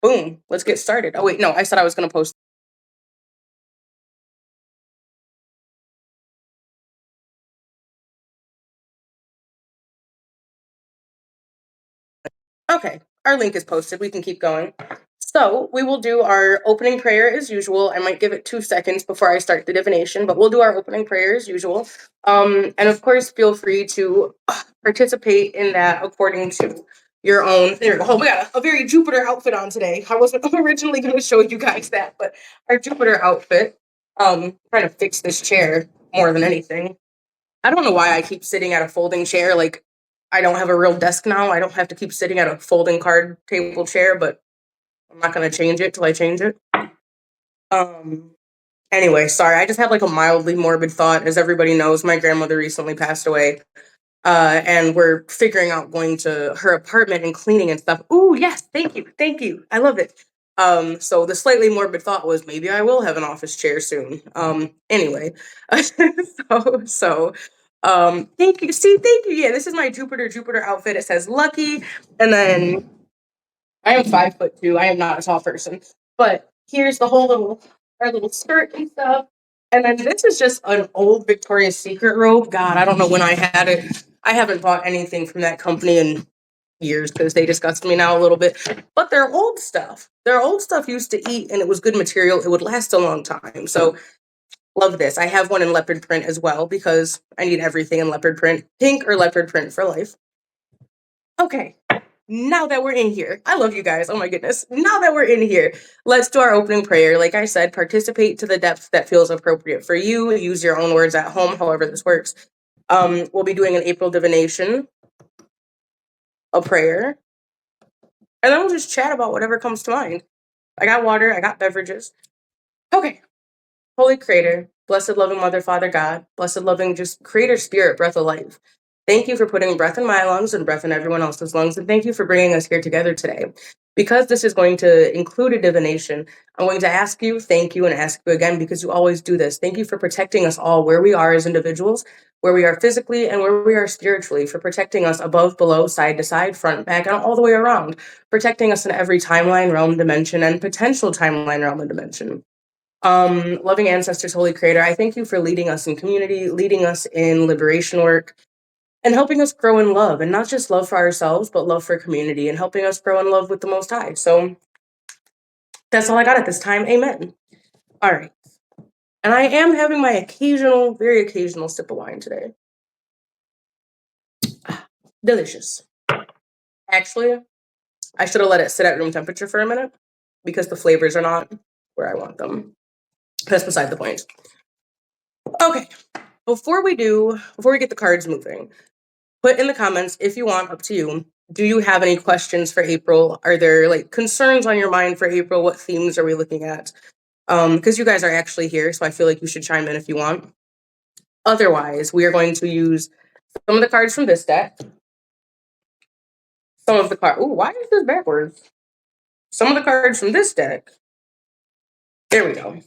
Boom. Let's get started. Oh, wait, no, I said I was going to post. Okay, our link is posted. We can keep going. So we will do our opening prayer as usual. I might give it 2 seconds before I start the divination, but we'll do our opening prayer as usual. And of course, feel free to participate in that according to your own. There we go. Oh, we got a very Jupiter outfit on today. I wasn't originally going to show you guys that, but our Jupiter outfit. Trying to fix this chair more than anything. I don't know why I keep sitting at a folding chair. Like, I don't have a real desk now. I don't have to keep sitting at a folding card table chair, but I'm not going to change it till I change it. Um, anyway, sorry. I just had like a mildly morbid thought. As everybody knows, my grandmother recently passed away. And we're figuring out going to her apartment and cleaning and stuff. Ooh, yes, thank you, thank you. I love it. So the slightly morbid thought was maybe I will have an office chair soon. Anyway, thank you. See, thank you. Yeah, this is my Jupiter outfit. It says lucky, and then I am 5'2". I am not a tall person, but here's the whole our little skirt and stuff. And then this is just an old Victoria's Secret robe. God, I don't know when I had it. I haven't bought anything from that company in years because they disgust me now a little bit. But their old stuff. Their old stuff used to eat and it was good material. It would last a long time. So love this. I have one in leopard print as well because I need everything in leopard print. Pink or leopard print for life. Okay. Now that we're in here, I love you guys. Oh my goodness. Now that we're in here, let's do our opening prayer. Like I said, participate to the depth that feels appropriate for you. Use your own words at home, however this works. We'll be doing an April divination, a prayer, and then we'll just chat about whatever comes to mind. I got water, I got beverages. Okay. Holy Creator, blessed loving Mother, Father God, blessed loving just Creator Spirit, breath of life. Thank you for putting breath in my lungs and breath in everyone else's lungs, and thank you for bringing us here together today. Because this is going to include a divination, I'm going to ask you, thank you, and ask you again because you always do this. Thank you for protecting us all where we are as individuals, where we are physically, and where we are spiritually, for protecting us above, below, side to side, front, back, and all the way around, protecting us in every timeline, realm, dimension, and potential timeline, realm, and dimension. Loving ancestors, Holy Creator, I thank you for leading us in community, leading us in liberation work, and helping us grow in love, and not just love for ourselves, but love for community, and helping us grow in love with the Most High. So that's all I got at this time. Amen. All right. And I am having my occasional, very occasional sip of wine today. Delicious. Actually, I should have let it sit at room temperature for a minute because the flavors are not where I want them. That's beside the point. Okay. Before we get the cards moving, put in the comments if you want, up to you. Do you have any questions for April? Are there like concerns on your mind for April? What themes are we looking at? Because you guys are actually here, so I feel like you should chime in if you want. Otherwise, we are going to use some of the cards from this deck. Some of the cards. Ooh, why is this backwards? Some of the cards from this deck. There we go.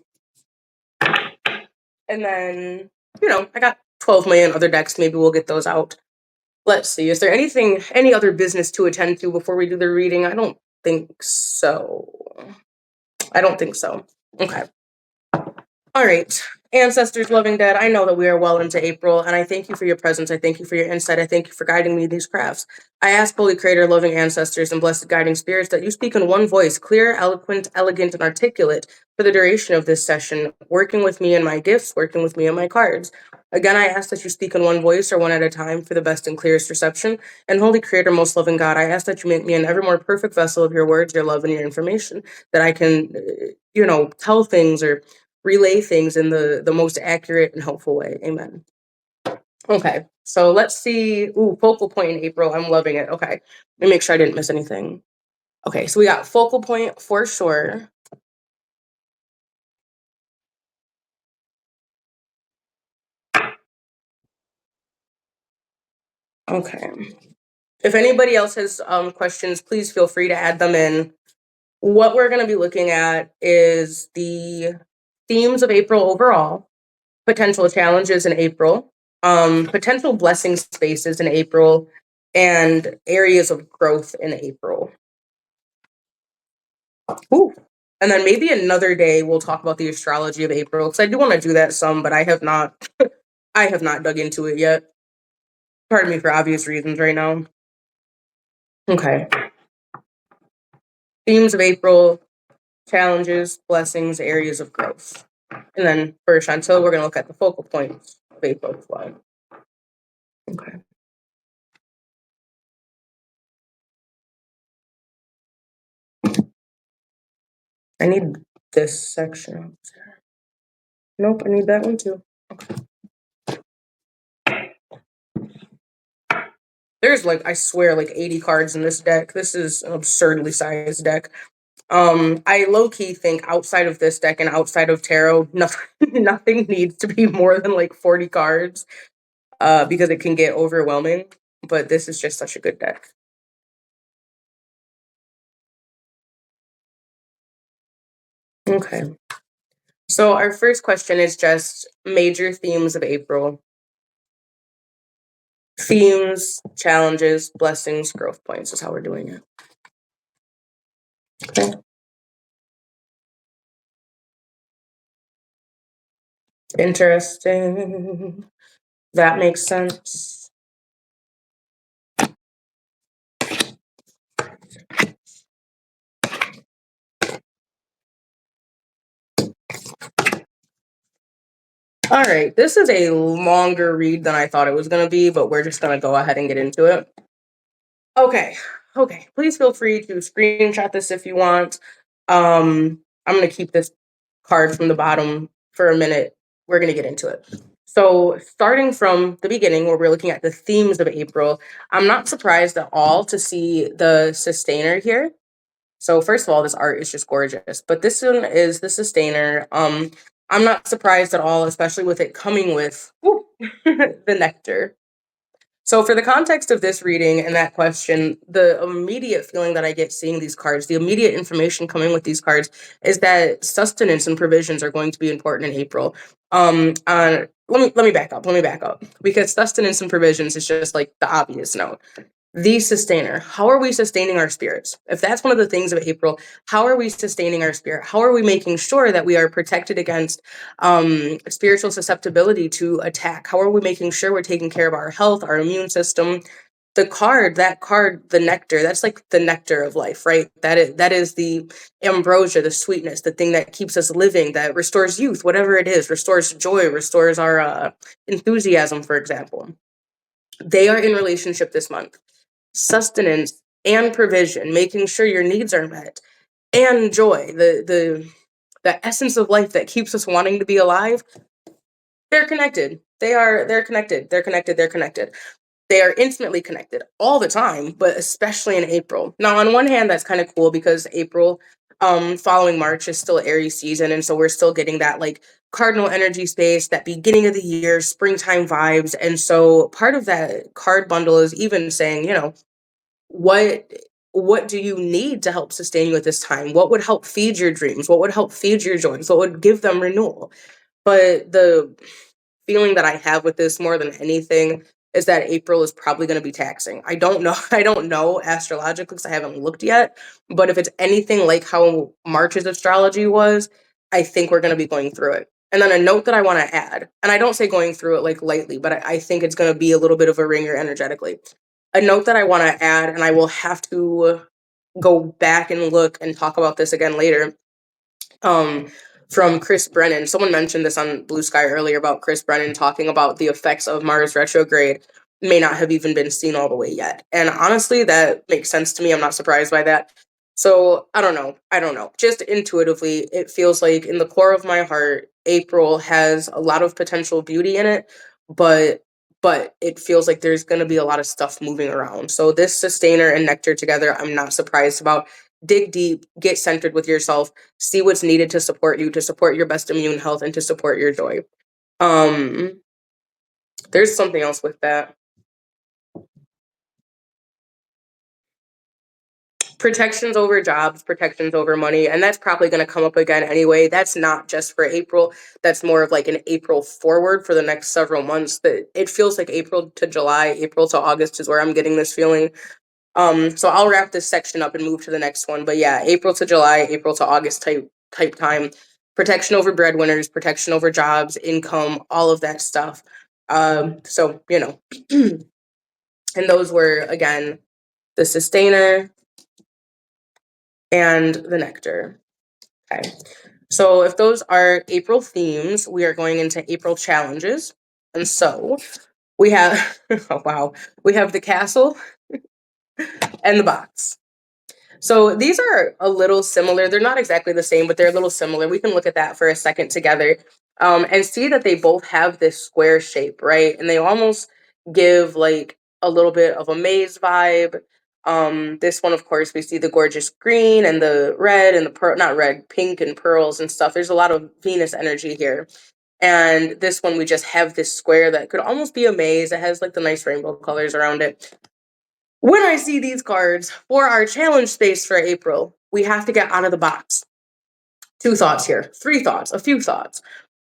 And then, I got 12 million other decks. Maybe we'll get those out. Let's see. Is there any other business to attend to before we do the reading? I don't think so. Okay. All right. Ancestors, loving dead, I know that we are well into April, and I thank you for your presence. I thank you for your insight. I thank you for guiding me in these crafts. I ask, Holy Creator, loving ancestors, and blessed guiding spirits, that you speak in one voice, clear, eloquent, elegant, and articulate, for the duration of this session, working with me and my gifts, working with me and my cards. Again, I ask that you speak in one voice or one at a time for the best and clearest reception. And Holy Creator, most loving God, I ask that you make me an ever more perfect vessel of your words, your love, and your information, that I can, tell things or relay things in the most accurate and helpful way. Amen. Okay, so let's see. Ooh, focal point in April. I'm loving it. Okay, let me make sure I didn't miss anything. Okay, so we got focal point for sure. Okay. If anybody else has questions, please feel free to add them in. What we're going to be looking at is the themes of April overall, potential challenges in April, potential blessing spaces in April, and areas of growth in April. Ooh. And then maybe another day we'll talk about the astrology of April because I do want to do that some, but I have not. I have not dug into it yet. Pardon me for obvious reasons right now. Okay. Themes of April, challenges, blessings, areas of growth. And then for Chantel, we're going to look at the focal points of April as well. Okay. I need this section. Nope, I need that one too. Okay. There's like, I swear, like 80 cards in this deck. This is an absurdly sized deck. I low key think outside of this deck and outside of tarot, nothing needs to be more than like 40 cards, because it can get overwhelming. But this is just such a good deck. Okay. So our first question is just major themes of April. Themes, challenges, blessings, growth points is how we're doing it. Okay. Interesting. That makes sense. All right, this is a longer read than I thought it was going to be, but we're just going to go ahead and get into it. Okay, okay. Please feel free to screenshot this if you want. I'm going to keep this card from the bottom for a minute. We're going to get into it. So, starting from the beginning, where we're looking at the themes of April, I'm not surprised at all to see the sustainer here. So first of all, this art is just gorgeous. But this one is the sustainer. I'm not surprised at all, especially with it coming with the nectar. So for the context of this reading and that question, the immediate feeling that I get seeing these cards, the immediate information coming with these cards is that sustenance and provisions are going to be important in April. Let me back up. Let me back up because sustenance and provisions is just like the obvious note. The sustainer. How are we sustaining our spirits? If that's one of the things of April, how are we sustaining our spirit? How are we making sure that we are protected against spiritual susceptibility to attack? How are we making sure we're taking care of our health, our immune system? That card, the nectar, that's like the nectar of life, right? That is the ambrosia, the sweetness, the thing that keeps us living, that restores youth, whatever it is, restores joy, restores our enthusiasm, for example. They are in relationship this month. Sustenance and provision, making sure your needs are met, and joy, the essence of life that keeps us wanting to be alive. They're connected. They're connected. They're connected. They're connected. They are intimately connected all the time, but especially in April. Now, on one hand, that's kind of cool because April, following March, is still Aries season, and so we're still getting that like cardinal energy space, that beginning of the year, springtime vibes, and so part of that card bundle is even saying, what what do you need to help sustain you at this time? What would help feed your dreams? What would help feed your joys? What would give them renewal? But the feeling that I have with this more than anything is that April is probably going to be taxing. I don't know. I don't know astrologically because I haven't looked yet. But if it's anything like how March's astrology was, I think we're going to be going through it. And then a note that I want to add, and I don't say going through it like lightly, but I think it's going to be a little bit of a ringer energetically. A note that I want to add, and I will have to go back and look and talk about this again later, um, from Chris Brennan. Someone mentioned this on Blue Sky earlier about Chris Brennan talking about the effects of Mars retrograde may not have even been seen all the way yet. And honestly, that makes sense to me. I'm not surprised by that. So I don't know. I don't know. Just intuitively, it feels like in the core of my heart, April has a lot of potential beauty in it, but it feels like there's going to be a lot of stuff moving around. So this sustainer and nectar together, I'm not surprised about. Dig deep, get centered with yourself, see what's needed to support you, to support your best immune health, and to support your joy. Um, there's something else with that. Protections over jobs, protections over money, and that's probably going to come up again anyway. That's not just for April. That's more of like an April forward for the next several months. That it feels like April to July, April to August is where I'm getting this feeling. So I'll wrap this section up and move to the next one. But yeah, April to July, April to August type time. Protection over breadwinners, protection over jobs, income, all of that stuff. So and those were again the sustainer and the nectar. Okay. So if those are April themes, we are going into April challenges. And so we have oh wow, we have the castle and the box. So these are a little similar. They're not exactly the same, but they're a little similar. We can look at that for a second together, and see that they both have this square shape, right? And they almost give like a little bit of a maze vibe. This one, of course, we see the gorgeous green and the red and the pearl, not red, pink and pearls and stuff. There's a lot of Venus energy here. And this one, we just have this square that could almost be a maze. It has like the nice rainbow colors around it. When I see these cards for our challenge space for April, we have to get out of the box. 2 thoughts here, 3 thoughts, a few thoughts.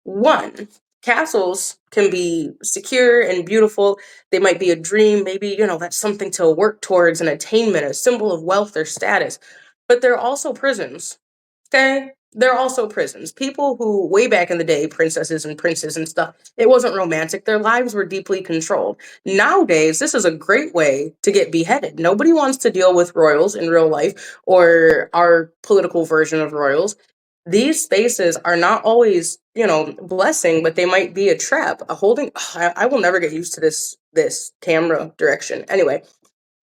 1, castles can be secure and beautiful. They might be a dream, maybe, that's something to work towards, an attainment, a symbol of wealth or status. But they're also prisons. Okay? They're also prisons. People who, way back in the day, princesses and princes and stuff, it wasn't romantic. Their lives were deeply controlled. Nowadays, this is a great way to get beheaded. Nobody wants to deal with royals in real life or our political version of royals. These spaces are not always, blessing, but they might be a trap. A holding, I will never get used to this camera direction. Anyway,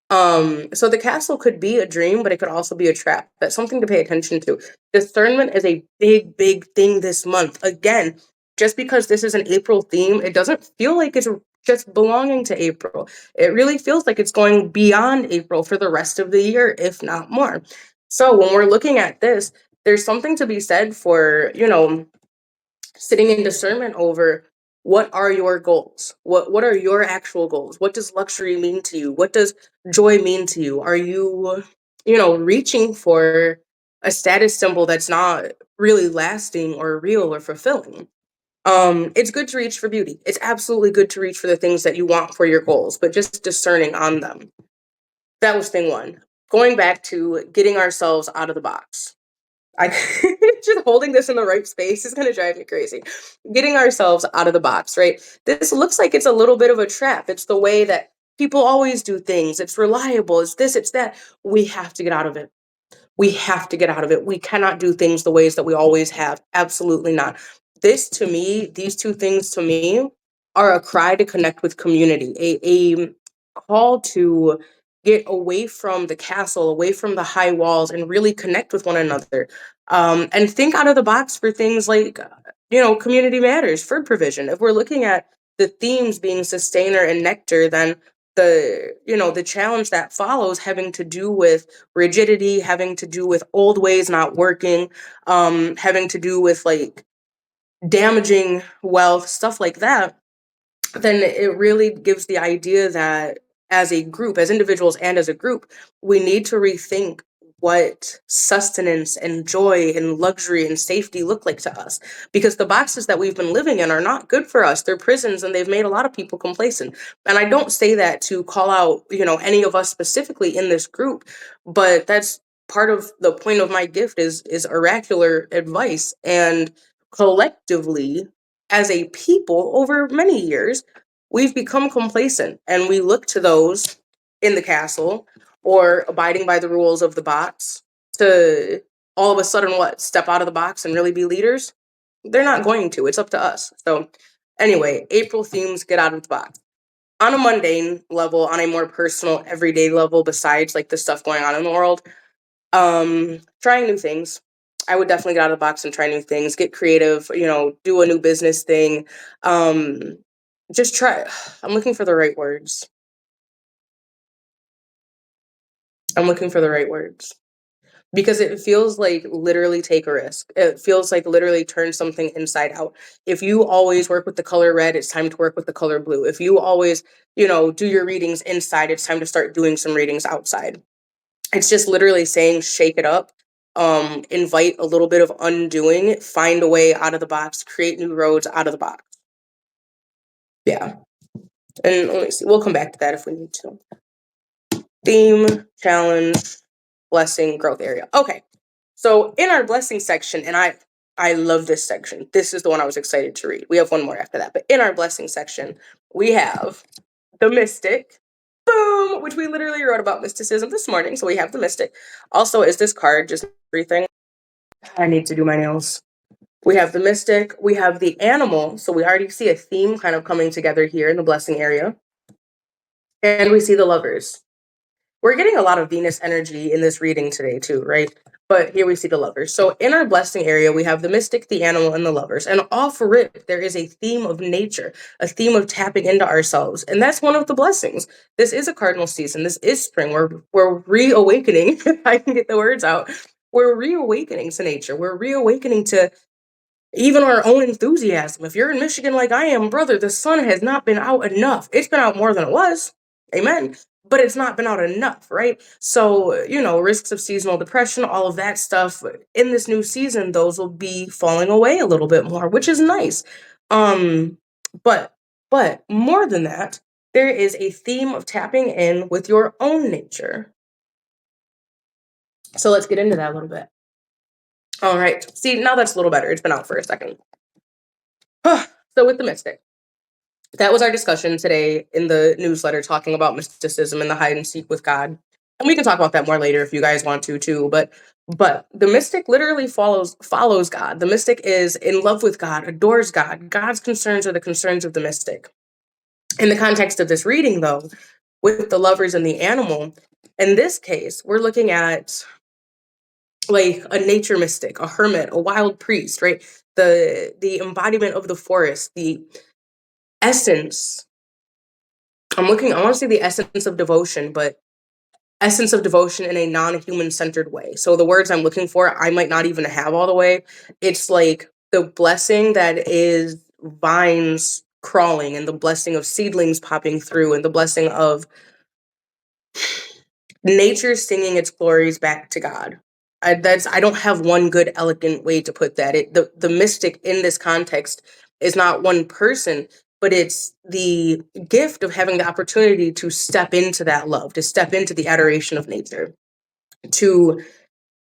so the castle could be a dream, but it could also be a trap. That's something to pay attention to. Discernment is a big, big thing this month. Again, just because this is an April theme, it doesn't feel like it's just belonging to April. It really feels like it's going beyond April for the rest of the year, if not more. So when we're looking at this, there's something to be said for, sitting in discernment over what are your goals? What are your actual goals? What does luxury mean to you? What does joy mean to you? Are you, reaching for a status symbol that's not really lasting or real or fulfilling? It's good to reach for beauty. It's absolutely good to reach for the things that you want for your goals, but just discerning on them. That was thing 1. Going back to getting ourselves out of the box. I just holding this in the right space is gonna drive me crazy. Getting ourselves out of the box, right? This looks like it's a little bit of a trap. It's the way that people always do things. It's reliable. It's this, it's that. We have to get out of it. We have to get out of it. We cannot do things the ways that we always have. Absolutely not. This to me, these 2 things to me are a cry to connect with community, a call to get away from the castle, away from the high walls, and really connect with one another. And think out of the box for things like, community matters, food provision. If we're looking at the themes being sustainer and nectar, then the challenge that follows having to do with rigidity, having to do with old ways not working, having to do with like damaging wealth, stuff like that, then it really gives the idea that as a group, as individuals and as a group, we need to rethink what sustenance and joy and luxury and safety look like to us, because the boxes that we've been living in are not good for us. They're prisons, and they've made a lot of people complacent. And I don't say that to call out, any of us specifically in this group, but that's part of the point of my gift is oracular advice. And collectively, as a people over many years, we've become complacent, and we look to those in the castle or abiding by the rules of the box to all of a sudden step out of the box and really be leaders. They're not going to. It's up to us. So anyway, April themes, get out of the box. On a mundane level, on a more personal, everyday level, besides like the stuff going on in the world, trying new things. I would definitely get out of the box and try new things, get creative, do a new business thing. Just try. I'm looking for the right words. I'm looking for the right words because it feels like literally take a risk. It feels like literally turn something inside out. If you always work with the color red, it's time to work with the color blue. If you always, do your readings inside, it's time to start doing some readings outside. It's just literally saying shake it up, invite a little bit of undoing, find a way out of the box, create new roads out of the box. Yeah. And let me see, we'll come back to that if we need to. Theme, challenge, blessing, growth area. Okay. So in our blessing section, and I love this section. This is the one I was excited to read. We have one more after that. But in our blessing section, we have the mystic. Boom! Which we literally wrote about mysticism this morning. So we have the mystic. Also, is this card just everything? I need to do my nails. We have the mystic. We have the animal. So we already see a theme kind of coming together here in the blessing area. And we see the lovers. We're getting a lot of Venus energy in this reading today too, right? But here we see the lovers. So in our blessing area, we have the mystic, the animal, and the lovers. And off rip, there is a theme of nature, a theme of tapping into ourselves. And that's one of the blessings. This is a cardinal season. This is spring. We're reawakening, if I can get the words out. We're reawakening to nature. We're reawakening to even our own enthusiasm. If you're in Michigan like I am, brother, the sun has not been out enough. It's been out more than it was. Amen. But it's not been out enough, right? So, risks of seasonal depression, all of that stuff. In this new season, those will be falling away a little bit more, which is nice. But more than that, there is a theme of tapping in with your own nature. So let's get into that a little bit. All right. See, now that's a little better. It's been out for a second. So with the mystic, that was our discussion today in the newsletter, talking about mysticism and the hide and seek with God. And we can talk about that more later if you guys want to too. But the mystic literally follows God. The mystic is in love with God, adores God. God's concerns are the concerns of the mystic. In the context of this reading, though, with the lovers and the animal, in this case, we're looking at like a nature mystic, a hermit, a wild priest, right? The embodiment of the forest, the essence. I want to say the essence of devotion, but essence of devotion in a non-human centered way. So the words I'm looking for, I might not even have all the way. It's like the blessing that is vines crawling, and the blessing of seedlings popping through, and the blessing of nature singing its glories back to God. I don't have one good elegant way to put that. The mystic in this context is not one person, but it's the gift of having the opportunity to step into that love, to step into the adoration of nature, to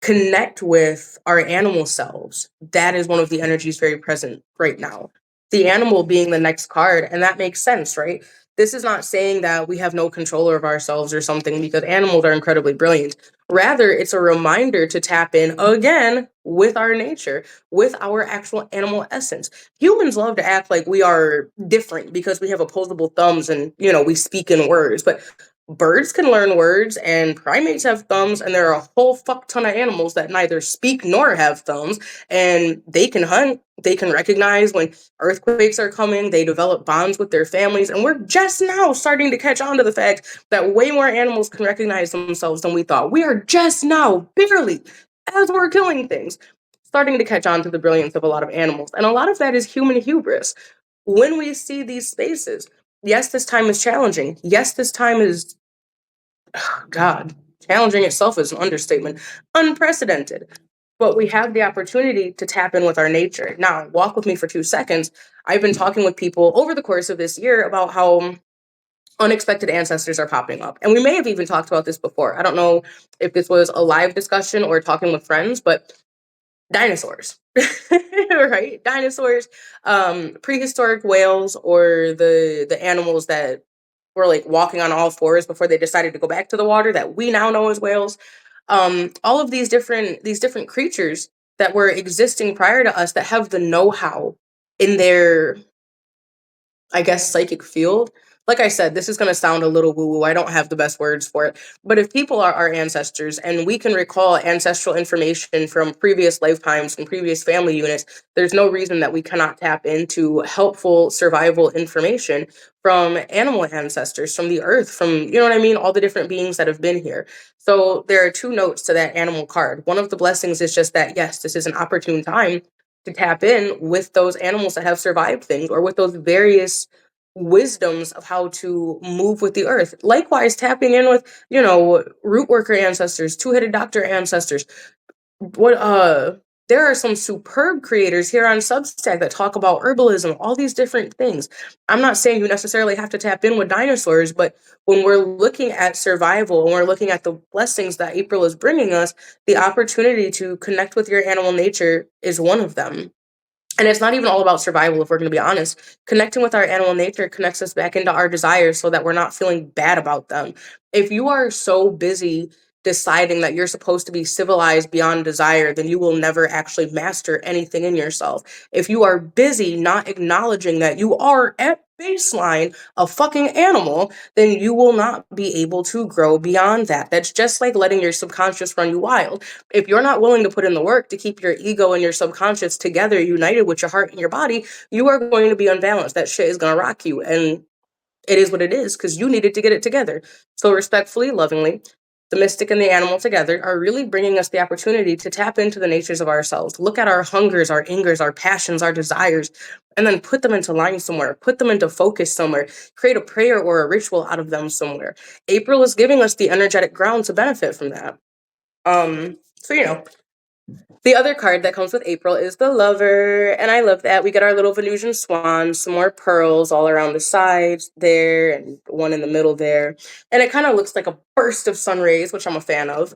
connect with our animal selves. That is one of the energies very present right now. The animal being the next card, and that makes sense, right? This is not saying that we have no control of ourselves or something, because animals are incredibly brilliant. Rather, it's a reminder to tap in again with our nature, with our actual animal essence. Humans love to act like we are different because we have opposable thumbs and, we speak in words, but birds can learn words, and primates have thumbs, and there are a whole fuck ton of animals that neither speak nor have thumbs, and they can hunt, they can recognize when earthquakes are coming, they develop bonds with their families, and we're just now starting to catch on to the fact that way more animals can recognize themselves than we thought. We are just now, barely, as we're killing things, starting to catch on to the brilliance of a lot of animals, and a lot of that is human hubris. When we see these spaces, yes, this time is challenging. Yes, this time is, God, challenging itself is an understatement, unprecedented. But we have the opportunity to tap in with our nature. Now, walk with me for 2 seconds. I've been talking with people over the course of this year about how unexpected ancestors are popping up. And we may have even talked about this before. I don't know if this was a live discussion or talking with friends, but dinosaurs, right? Dinosaurs, prehistoric whales, or the animals that were like walking on all fours before they decided to go back to the water, that we now know as whales. All of these different creatures that were existing prior to us, that have the know-how in their, I guess, psychic field. Like I said, this is going to sound a little woo-woo. I don't have the best words for it. But if people are our ancestors and we can recall ancestral information from previous lifetimes and previous family units, there's no reason that we cannot tap into helpful survival information from animal ancestors, from the earth, from, all the different beings that have been here. So there are 2 notes to that animal card. One of the blessings is just that, yes, this is an opportune time to tap in with those animals that have survived things, or with those various wisdoms of how to move with the earth. Likewise, tapping in with, root worker ancestors, 2-headed doctor ancestors. What there are some superb creators here on Substack that talk about herbalism, all these different things. I'm not saying you necessarily have to tap in with dinosaurs, but when we're looking at survival and we're looking at the blessings that April is bringing us, the opportunity to connect with your animal nature is one of them. And it's not even all about survival, if we're going to be honest. Connecting with our animal nature connects us back into our desires so that we're not feeling bad about them. If you are so busy deciding that you're supposed to be civilized beyond desire, then you will never actually master anything in yourself. If you are busy not acknowledging that you are at baseline a fucking animal, then you will not be able to grow beyond that. That's just like letting your subconscious run you wild. If you're not willing to put in the work to keep your ego and your subconscious together, united with your heart and your body, you are going to be unbalanced. That shit is going to rock you. And it is what it is because you needed to get it together. So, respectfully, lovingly, the mystic and the animal together are really bringing us the opportunity to tap into the natures of ourselves, look at our hungers, our angers, our passions, our desires, and then put them into line somewhere, put them into focus somewhere, create a prayer or a ritual out of them somewhere. April is giving us the energetic ground to benefit from that. So, the other card that comes with April is the Lover, and I love that. We get our little Venusian swan, some more pearls all around the sides there, and one in the middle there. And it kind of looks like a burst of sun rays, which I'm a fan of.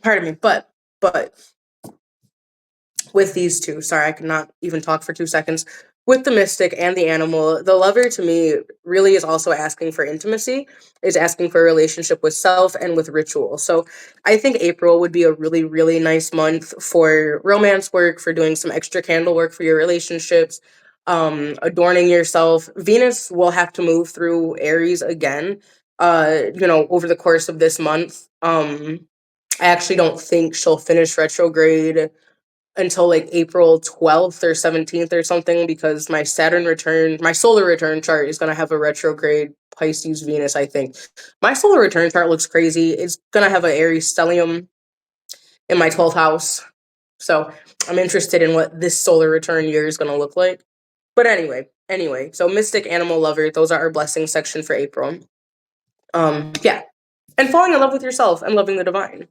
Pardon me, but with these two, sorry, I could not even talk for 2 seconds. With the mystic and the animal, the Lover to me really is also asking for intimacy, is asking for a relationship with self and with ritual. So I think April would be a really, really nice month for romance work, for doing some extra candle work for your relationships, adorning yourself. Venus will have to move through Aries again, over the course of this month. I actually don't think she'll finish retrograde until like April 12th or 17th or something, because my solar return chart is going to have a retrograde Pisces Venus, I think. My solar return chart looks crazy. It's going to have an Aries stellium in my 12th house. So I'm interested in what this solar return year is going to look like. But anyway, so mystic, animal, lover, those are our blessing section for April. Yeah. And falling in love with yourself and loving the divine.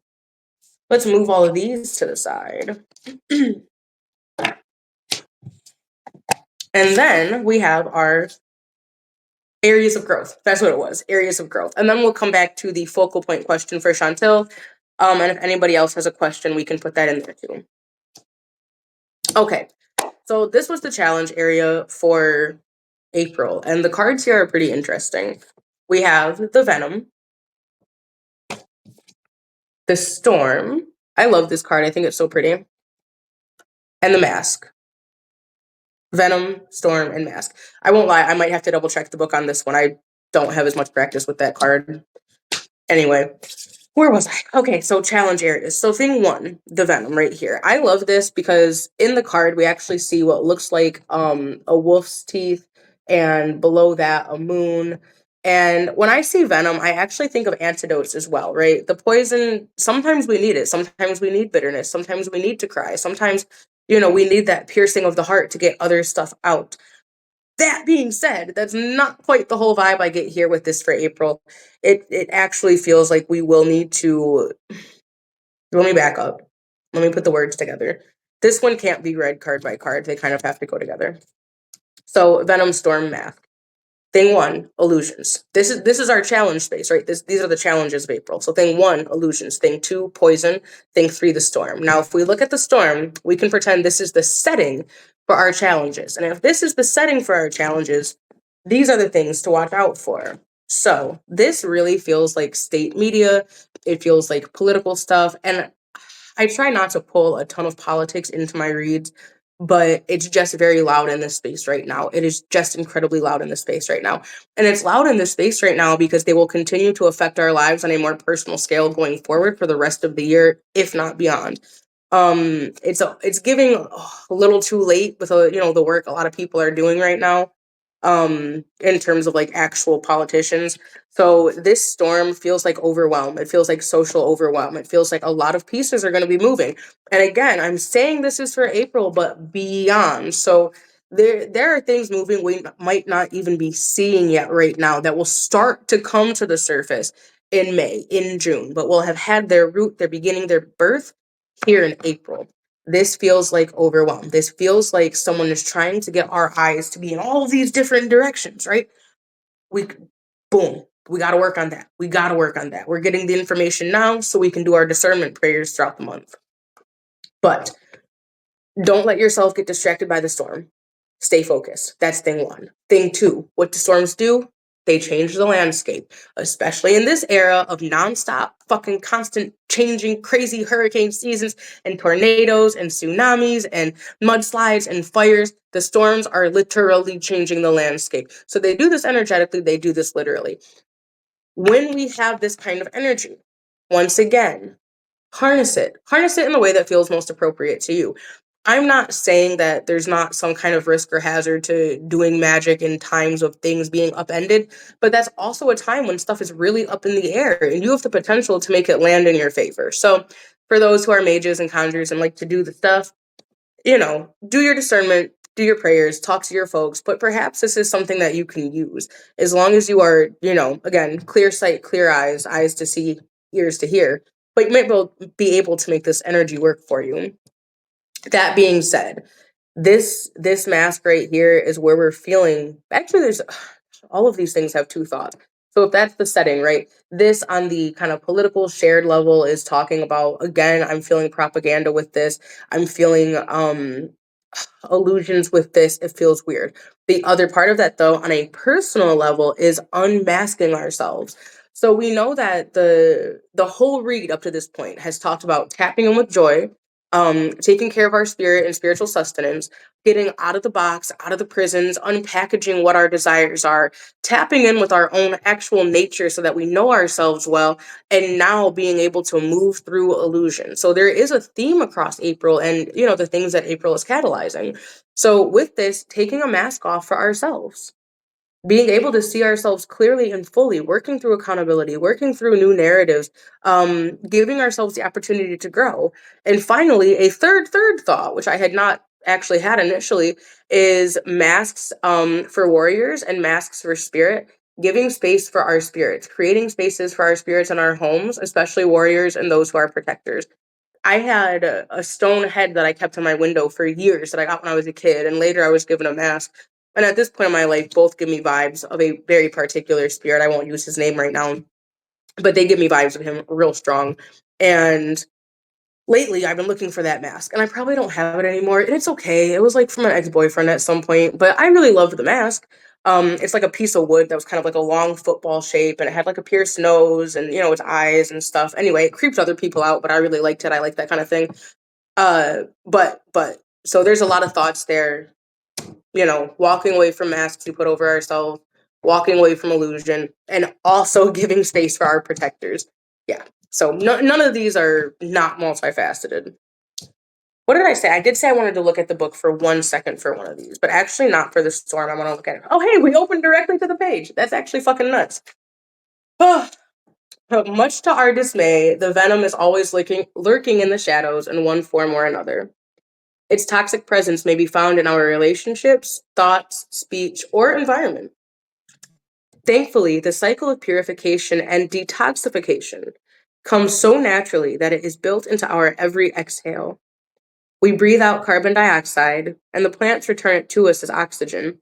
Let's move all of these to the side. And then we have our areas of growth. That's what it was, areas of growth. And then we'll come back to the focal point question for Chantel. And if anybody else has a question, we can put that in there too. Okay, so this was the challenge area for April. And the cards here are pretty interesting. We have the Venom, the Storm. I love this card. I think it's so pretty. And the Mask. Venom, Storm, and Mask. I won't lie, I might have to double check the book on this one. I don't have as much practice with that card. Anyway, where was I? Okay, so challenge areas. So thing one, the Venom right here. I love this because in the card we actually see what looks like a wolf's teeth, and below that a moon. And when I see Venom, I actually think of antidotes as well, right? The poison, sometimes we need it. Sometimes we need bitterness. Sometimes we need to cry. Sometimes, we need that piercing of the heart to get other stuff out. That being said, that's not quite the whole vibe I get here with this for April. It actually feels like we will need to. Let me back up. Let me put the words together. This one can't be read card by card. They kind of have to go together. So Venom, Storm, Mask. Thing one, illusions. This is our challenge space, right? These are the challenges of April. So thing one, illusions. Thing two, poison. Thing three, the storm. Now, if we look at the storm, we can pretend this is the setting for our challenges. And if this is the setting for our challenges, these are the things to watch out for. So this really feels like state media. It feels like political stuff. And I try not to pull a ton of politics into my reads, but it's just very loud in this space right now. It is just incredibly loud in this space right now. And it's loud in this space right now because they will continue to affect our lives on a more personal scale going forward for the rest of the year, if not beyond. It's giving a little too late with the work a lot of people are doing right now, in terms of like actual politicians. So this storm feels like overwhelm. It feels like social overwhelm. It feels like a lot of pieces are going to be moving. And again, I'm saying this is for April, but beyond. So there are things moving we might not even be seeing yet right now that will start to come to the surface in May, in June, but will have had their root, their beginning, their birth here in April. This feels like overwhelm. This feels like someone is trying to get our eyes to be in all of these different directions, right? We, boom, we got to work on that. We got to work on that. We're getting the information now so we can do our discernment prayers throughout the month. But don't let yourself get distracted by the storm. Stay focused. That's thing one. Thing two, what do storms do? They change the landscape, especially in this era of nonstop, fucking constant changing, crazy hurricane seasons and tornadoes and tsunamis and mudslides and fires. The storms are literally changing the landscape. So they do this energetically, they do this literally. When we have this kind of energy, once again, harness it. Harness it in the way that feels most appropriate to you. I'm not saying that there's not some kind of risk or hazard to doing magic in times of things being upended, but that's also a time when stuff is really up in the air and you have the potential to make it land in your favor. So for those who are mages and conjurers and like to do the stuff, do your discernment, do your prayers, talk to your folks, but perhaps this is something that you can use as long as you are, again, clear sight, clear eyes, eyes to see, ears to hear, but you might be able to make this energy work for you. That being said, this mask right here is where we're feeling, actually there's all of these things have two thoughts. So if that's the setting, right, this on the kind of political shared level is talking about, again, I'm feeling propaganda with this. I'm feeling illusions with this. It feels weird. The other part of that, though, on a personal level, is unmasking ourselves. So we know that the whole read up to this point has talked about tapping in with joy, taking care of our spirit and spiritual sustenance, getting out of the box, out of the prisons, unpackaging what our desires are, tapping in with our own actual nature so that we know ourselves well, and now being able to move through illusion. So there is a theme across April and, the things that April is catalyzing. So with this, taking a mask off for ourselves, being able to see ourselves clearly and fully, working through accountability, working through new narratives, giving ourselves the opportunity to grow. And finally, a third thought, which I had not actually had initially, is masks for warriors and masks for spirit, giving space for our spirits, creating spaces for our spirits in our homes, especially warriors and those who are protectors. I had a stone head that I kept in my window for years that I got when I was a kid, and later I was given a mask. And at this point in my life, both give me vibes of a very particular spirit. I won't use his name right now, but they give me vibes of him real strong. And lately, I've been looking for that mask, and I probably don't have it anymore. And it's okay. It was like from an ex-boyfriend at some point, but I really loved the mask. It's like a piece of wood that was kind of like a long football shape, and it had like a pierced nose and its eyes and stuff. Anyway, it creeps other people out, but I really liked it. I like that kind of thing. But so there's a lot of thoughts there. Walking away from masks we put over ourselves, walking away from illusion, and also giving space for our protectors. Yeah. So none of these are not multifaceted. What did I say? I did say I wanted to look at the book for 1 second for one of these, but actually not for the storm. I want to look at it. Oh, hey, we opened directly to the page. That's actually fucking nuts. Much to our dismay, the venom is always lurking in the shadows in one form or another. Its toxic presence may be found in our relationships, thoughts, speech, or environment. Thankfully, the cycle of purification and detoxification comes so naturally that it is built into our every exhale. We breathe out carbon dioxide, and the plants return it to us as oxygen.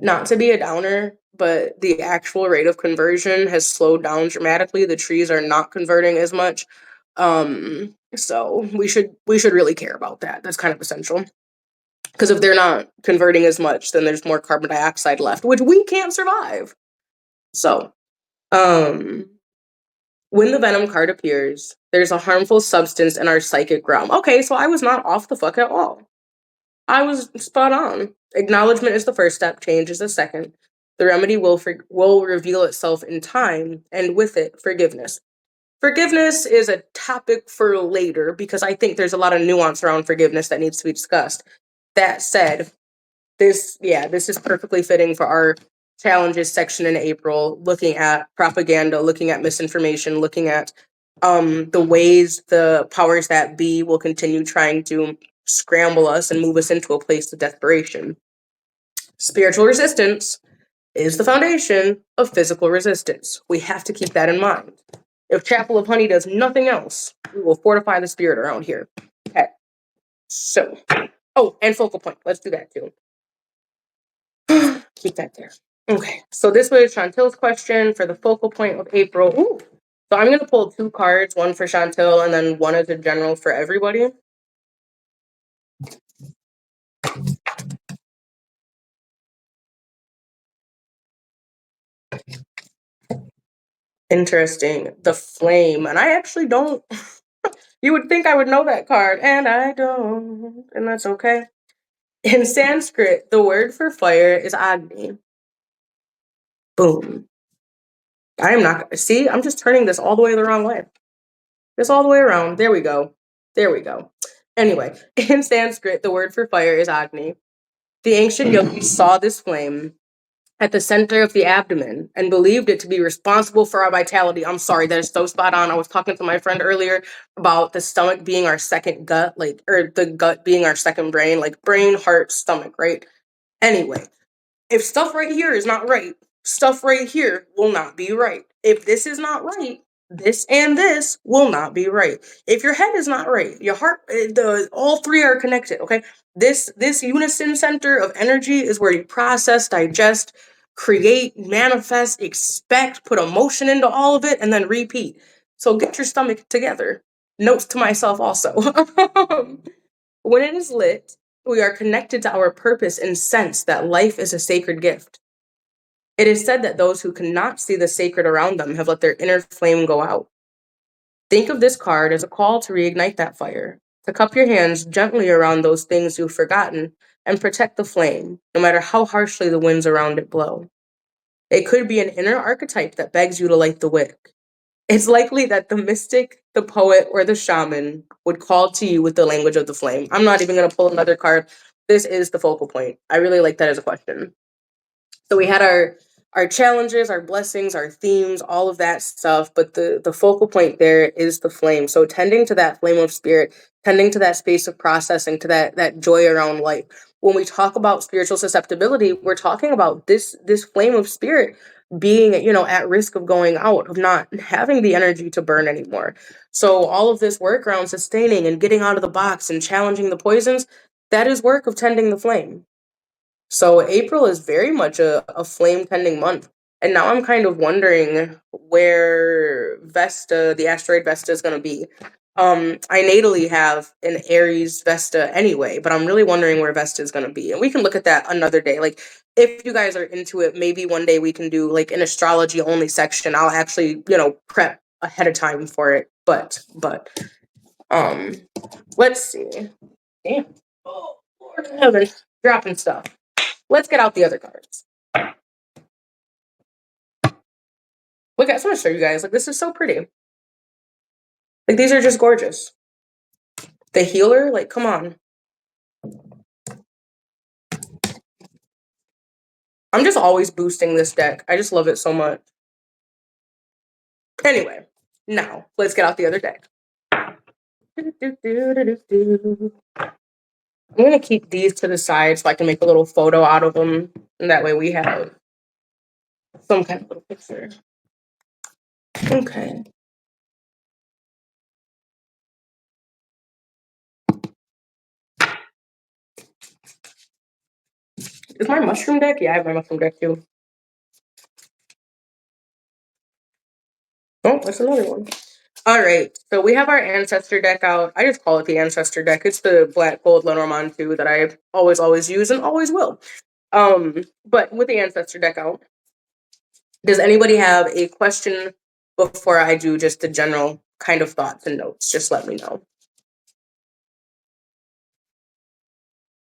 Not to be a downer, but the actual rate of conversion has slowed down dramatically. The trees are not converting as much. So we should really care about that. That's kind of essential. Because if they're not converting as much, then there's more carbon dioxide left, which we can't survive. So, when the venom card appears, there's a harmful substance in our psychic realm. Okay, so I was not off the fuck at all. I was spot on. Acknowledgement is the first step, change is the second. The remedy will reveal itself in time, and with it, forgiveness. Forgiveness is a topic for later because I think there's a lot of nuance around forgiveness that needs to be discussed. That said, this is perfectly fitting for our challenges section in April, looking at propaganda, looking at misinformation, looking at the ways the powers that be will continue trying to scramble us and move us into a place of desperation. Spiritual resistance is the foundation of physical resistance. We have to keep that in mind. If Chapel of Honey does nothing else, we will fortify the spirit around here. Okay. So, oh, and focal point. Let's do that too. Keep that there. Okay, so this was Chantil's question for the focal point of April. Ooh. So I'm going to pull 2 cards, one for Chantil and then one as a general for everybody. Interesting. The flame. And I actually don't. You would think I would know that card, and I don't. And that's okay. In Sanskrit, the word for fire is Agni. Boom. I am not. See, I'm just turning this all the way the wrong way. This all the way around. There we go. There we go. Anyway, in Sanskrit, the word for fire is Agni. The ancient yogis saw this flame at the center of the abdomen and believed it to be responsible for our vitality. I'm sorry, that is so spot on. I was talking to my friend earlier about the stomach being our second gut, like, or the gut being our second brain, like brain, heart, stomach, right? Anyway, if stuff right here is not right, stuff right here will not be right. If this is not right, this and this will not be right. If your head is not right, your heart, the all three are connected. Okay, this unison center of energy is where you process, digest, create, manifest, expect, put emotion into all of it, and then repeat. So get your stomach together. Notes to myself also. When it is lit, we are connected to our purpose and sense that life is a sacred gift. It is said that those who cannot see the sacred around them have let their inner flame go out. Think of this card as a call to reignite that fire, to cup your hands gently around those things you've forgotten and protect the flame, no matter how harshly the winds around it blow. It could be an inner archetype that begs you to light the wick. It's likely that the mystic, the poet, or the shaman would call to you with the language of the flame. I'm not even going to pull another card. This is the focal point. I really like that as a question. So we had our challenges, our blessings, our themes, all of that stuff, but the focal point there is the flame. So tending to that flame of spirit, tending to that space of processing, to that joy around life. When we talk about spiritual susceptibility, we're talking about this flame of spirit being, at risk of going out, of not having the energy to burn anymore. So all of this work around sustaining and getting out of the box and challenging the poisons, that is work of tending the flame. So April is very much a flame tending month. And now I'm kind of wondering where Vesta, the asteroid Vesta, is going to be. I natally have an Aries Vesta anyway, but I'm really wondering where Vesta is going to be. And we can look at that another day. Like, if you guys are into it, maybe one day we can do like an astrology only section. I'll actually, prep ahead of time for it. Um, let's see. Damn. Oh, Lord in heaven. Dropping stuff. Let's get out the other cards. Look, I just want to show you guys. Like, this is so pretty. Like, these are just gorgeous. The healer, like, come on. I'm just always boosting this deck. I just love it so much. Anyway, now let's get out the other deck. I'm gonna keep these to the side so I can make a little photo out of them, and that way we have some kind of little picture. Okay. Is my mushroom deck? Yeah, I have my mushroom deck too. Oh, that's another one. All right, so we have our ancestor deck out. I just call it the ancestor deck. It's the black gold Lenormand 2 that I always use and always will. But with the ancestor deck out, does anybody have a question before I do just the general kind of thoughts and notes? Just let me know.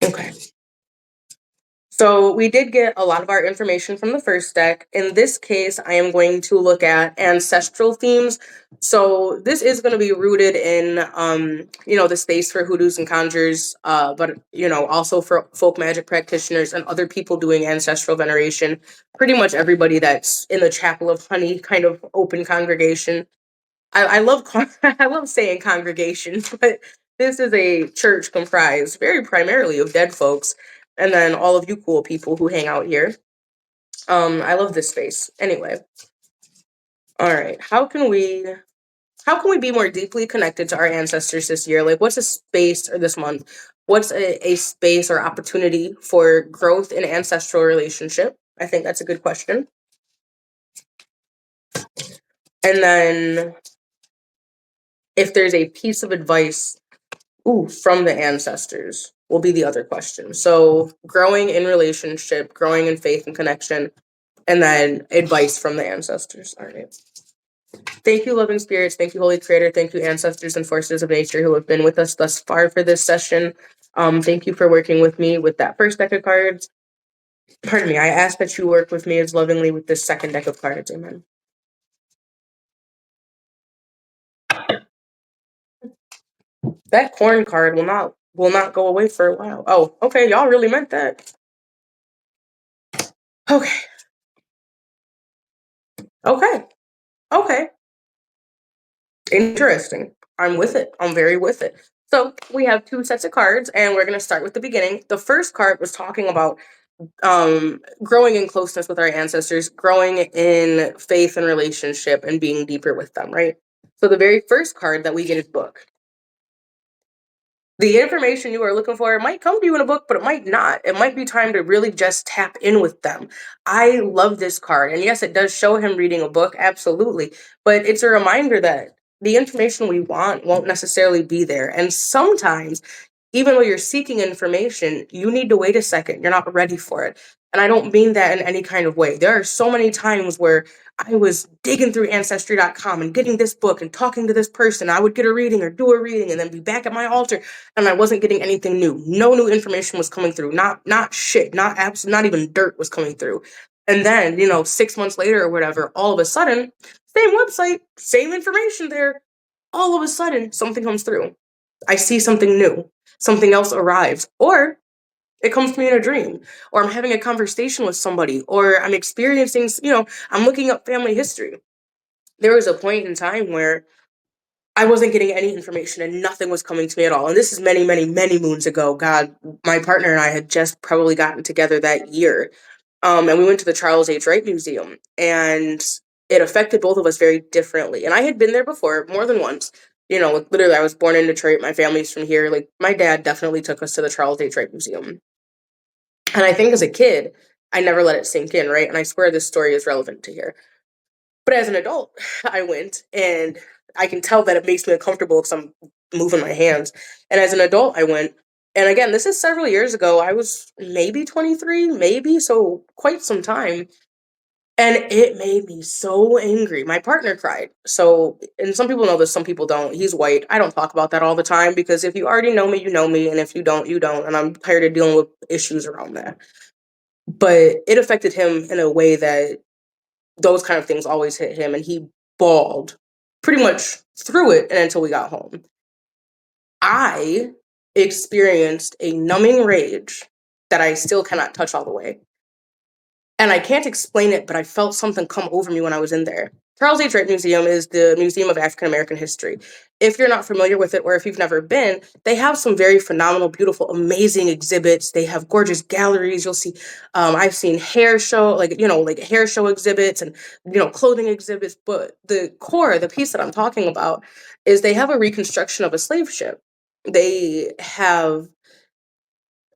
Okay. So we did get a lot of our information from the first deck. In this case, I am going to look at ancestral themes. So this is going to be rooted in, the space for hoodoos and conjures, but, also for folk magic practitioners and other people doing ancestral veneration. Pretty much everybody that's in the Chapel of Honey kind of open congregation. I love I love saying congregation, but this is a church comprised very primarily of dead folks, and then all of you cool people who hang out here. I love this space. Anyway, all right. How can we be more deeply connected to our ancestors this year? Like, what's a space or this month What's a space or opportunity for growth in ancestral relationship? I think that's a good question. And then if there's a piece of advice from the ancestors will be the other question. So growing in relationship, growing in faith and connection, and then advice from the ancestors. All right. Thank you, loving spirits. Thank you, Holy Creator. Thank you, ancestors and forces of nature who have been with us thus far for this session. Thank you for working with me with that first deck of cards. Pardon me. I ask that you work with me as lovingly with this second deck of cards. Amen. That corn card will not go away for a while. Oh, okay. Y'all really meant that. Okay. Okay. Okay. Interesting. I'm with it. I'm very with it. So we have two sets of cards, and we're going to start with the beginning. The first card was talking about growing in closeness with our ancestors, growing in faith and relationship, and being deeper with them, right? So the very first card that we get is book. The information you are looking for might come to you in a book, but it might not. It might be time to really just tap in with them. I love this card. And yes, it does show him reading a book, absolutely. But it's a reminder that the information we want won't necessarily be there. And sometimes, even though you're seeking information, you need to wait a second. You're not ready for it. And I don't mean that in any kind of way. There are so many times where I was digging through ancestry.com and getting this book and talking to this person. I would get a reading or do a reading and then be back at my altar, and I wasn't getting anything new. No new information was coming through. Not shit. Not even dirt was coming through. And then, 6 months later or whatever, all of a sudden, same website, same information there. All of a sudden, something comes through. I see something new. Something else arrives. Or it comes to me in a dream, or I'm having a conversation with somebody, or I'm experiencing, I'm looking up family history. There was a point in time where I wasn't getting any information and nothing was coming to me at all. And this is many, many, many moons ago. God, my partner and I had just probably gotten together that year. And we went to the Charles H. Wright Museum, and it affected both of us very differently. And I had been there before more than once. Literally, I was born in Detroit. My family's from here. Like, my dad definitely took us to the Charles H. Wright Museum. And I think as a kid, I never let it sink in, right? And I swear this story is relevant to here. But as an adult, I went, and I can tell that it makes me uncomfortable because I'm moving my hands. And as an adult, I went, and again, this is several years ago. I was maybe 23, maybe, so quite some time. And it made me so angry. My partner cried. So, and some people know this, some people don't. He's white. I don't talk about that all the time because if you already know me, you know me. And if you don't, you don't. And I'm tired of dealing with issues around that. But it affected him in a way that those kind of things always hit him, and he bawled pretty much through it and until we got home. I experienced a numbing rage that I still cannot touch all the way. And I can't explain it, but I felt something come over me when I was in there. Charles H. Wright Museum is the Museum of African American History. If you're not familiar with it, or if you've never been, they have some very phenomenal, beautiful, amazing exhibits. They have gorgeous galleries. You'll see, I've seen hair show, like hair show exhibits and, clothing exhibits. But the core, the piece that I'm talking about, is they have a reconstruction of a slave ship. They have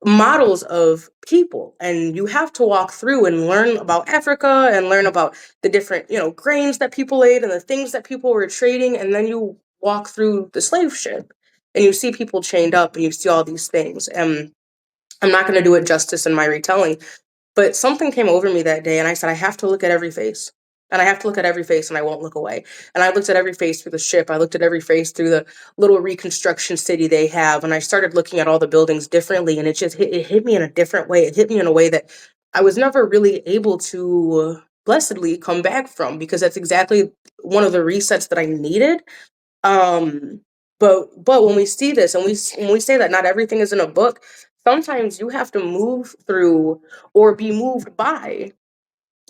models of people, and you have to walk through and learn about Africa and learn about the different grains that people ate and the things that people were trading, and then you walk through the slave ship and you see people chained up and you see all these things. And I'm not going to do it justice in my retelling, but something came over me that day, and I said, I have to look at every face. And I have to look at every face, and I won't look away. And I looked at every face through the ship. I looked at every face through the little reconstruction city they have. And I started looking at all the buildings differently. And it hit me in a different way. It hit me in a way that I was never really able to blessedly come back from, because that's exactly one of the resets that I needed. But when we see this, and when we say that not everything is in a book, sometimes you have to move through or be moved by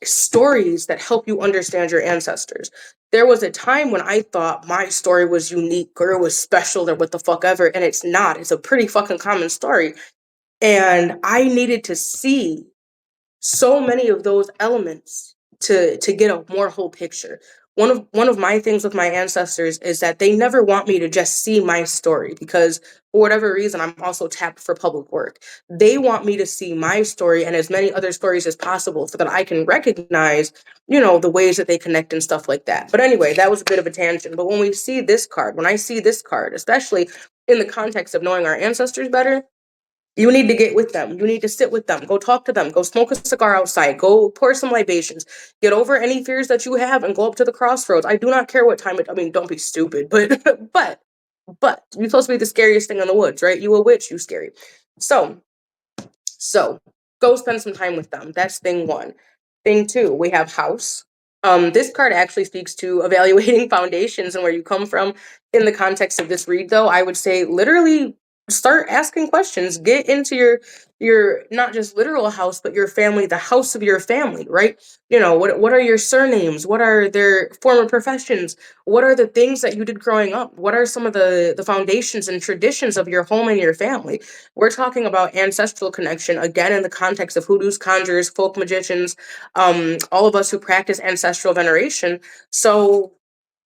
stories that help you understand your ancestors. There was a time when I thought my story was unique or it was special or what the fuck ever, and it's not. It's a pretty fucking common story. And I needed to see so many of those elements to get a more whole picture. one of my things with my ancestors is that they never want me to just see my story, because for whatever reason I'm also tapped for public work. They want me to see my story and as many other stories as possible so that I can recognize, the ways that they connect and stuff like that. But anyway, that was a bit of a tangent. But when I see this card, especially in the context of knowing our ancestors better, you need to get with them. You need to sit with them. Go talk to them. Go smoke a cigar outside. Go pour some libations. Get over any fears that you have and go up to the crossroads. I do not care what time I mean, don't be stupid, but but you're supposed to be the scariest thing in the woods, right? You a witch, you scary. So go spend some time with them. That's thing one. Thing two, we have house. This card actually speaks to evaluating foundations and where you come from. In the context of this read, though, I would say literally start asking questions. Get into your not just literal house, but your family, the house of your family, right? What are your surnames? What are their former professions? What are the things that you did growing up? What are some of the foundations and traditions of your home and your family? We're talking about ancestral connection, again, in the context of hoodoos, conjurers, folk magicians, all of us who practice ancestral veneration. So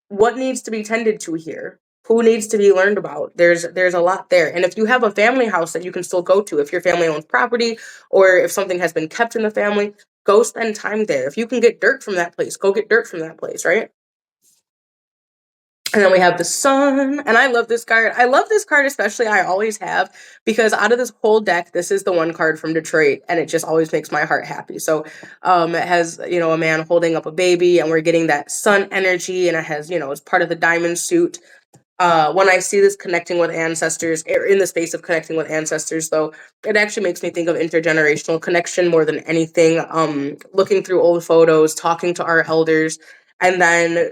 what needs to be tended to here? Who needs to be learned about? There's a lot there. And if you have a family house that you can still go to, if your family owns property or if something has been kept in the family, go spend time there. If you can get dirt from that place, go get dirt from that place, right? And then we have the sun, and I love this card. I love this card especially, I always have, because out of this whole deck, this is the one card from Detroit, and it just always makes my heart happy. So it has, a man holding up a baby, and we're getting that sun energy, and it has, it's part of the diamond suit. When I see this connecting with ancestors, in the space of connecting with ancestors, though, it actually makes me think of intergenerational connection more than anything. Looking through old photos, talking to our elders, and then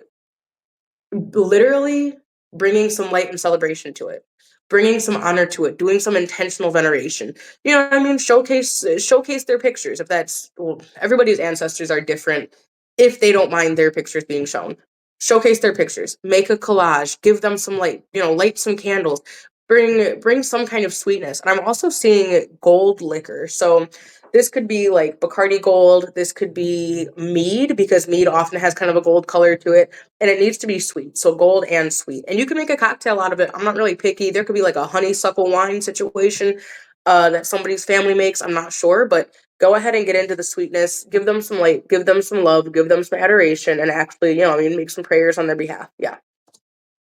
literally bringing some light and celebration to it, bringing some honor to it, doing some intentional veneration. You know what I mean? Showcase their pictures. If that's, well, everybody's ancestors are different. If they don't mind their pictures being shown, showcase their pictures. Make a collage. Give them some light. Light some candles. Bring some kind of sweetness. And I'm also seeing gold liquor. So this could be like Bacardi Gold. This could be mead, because mead often has kind of a gold color to it, and it needs to be sweet. So gold and sweet. And you can make a cocktail out of it. I'm not really picky. There could be like a honeysuckle wine situation that somebody's family makes. I'm not sure, but go ahead and get into the sweetness. Give them some light. Give them some love. Give them some adoration, and actually, make some prayers on their behalf. Yeah.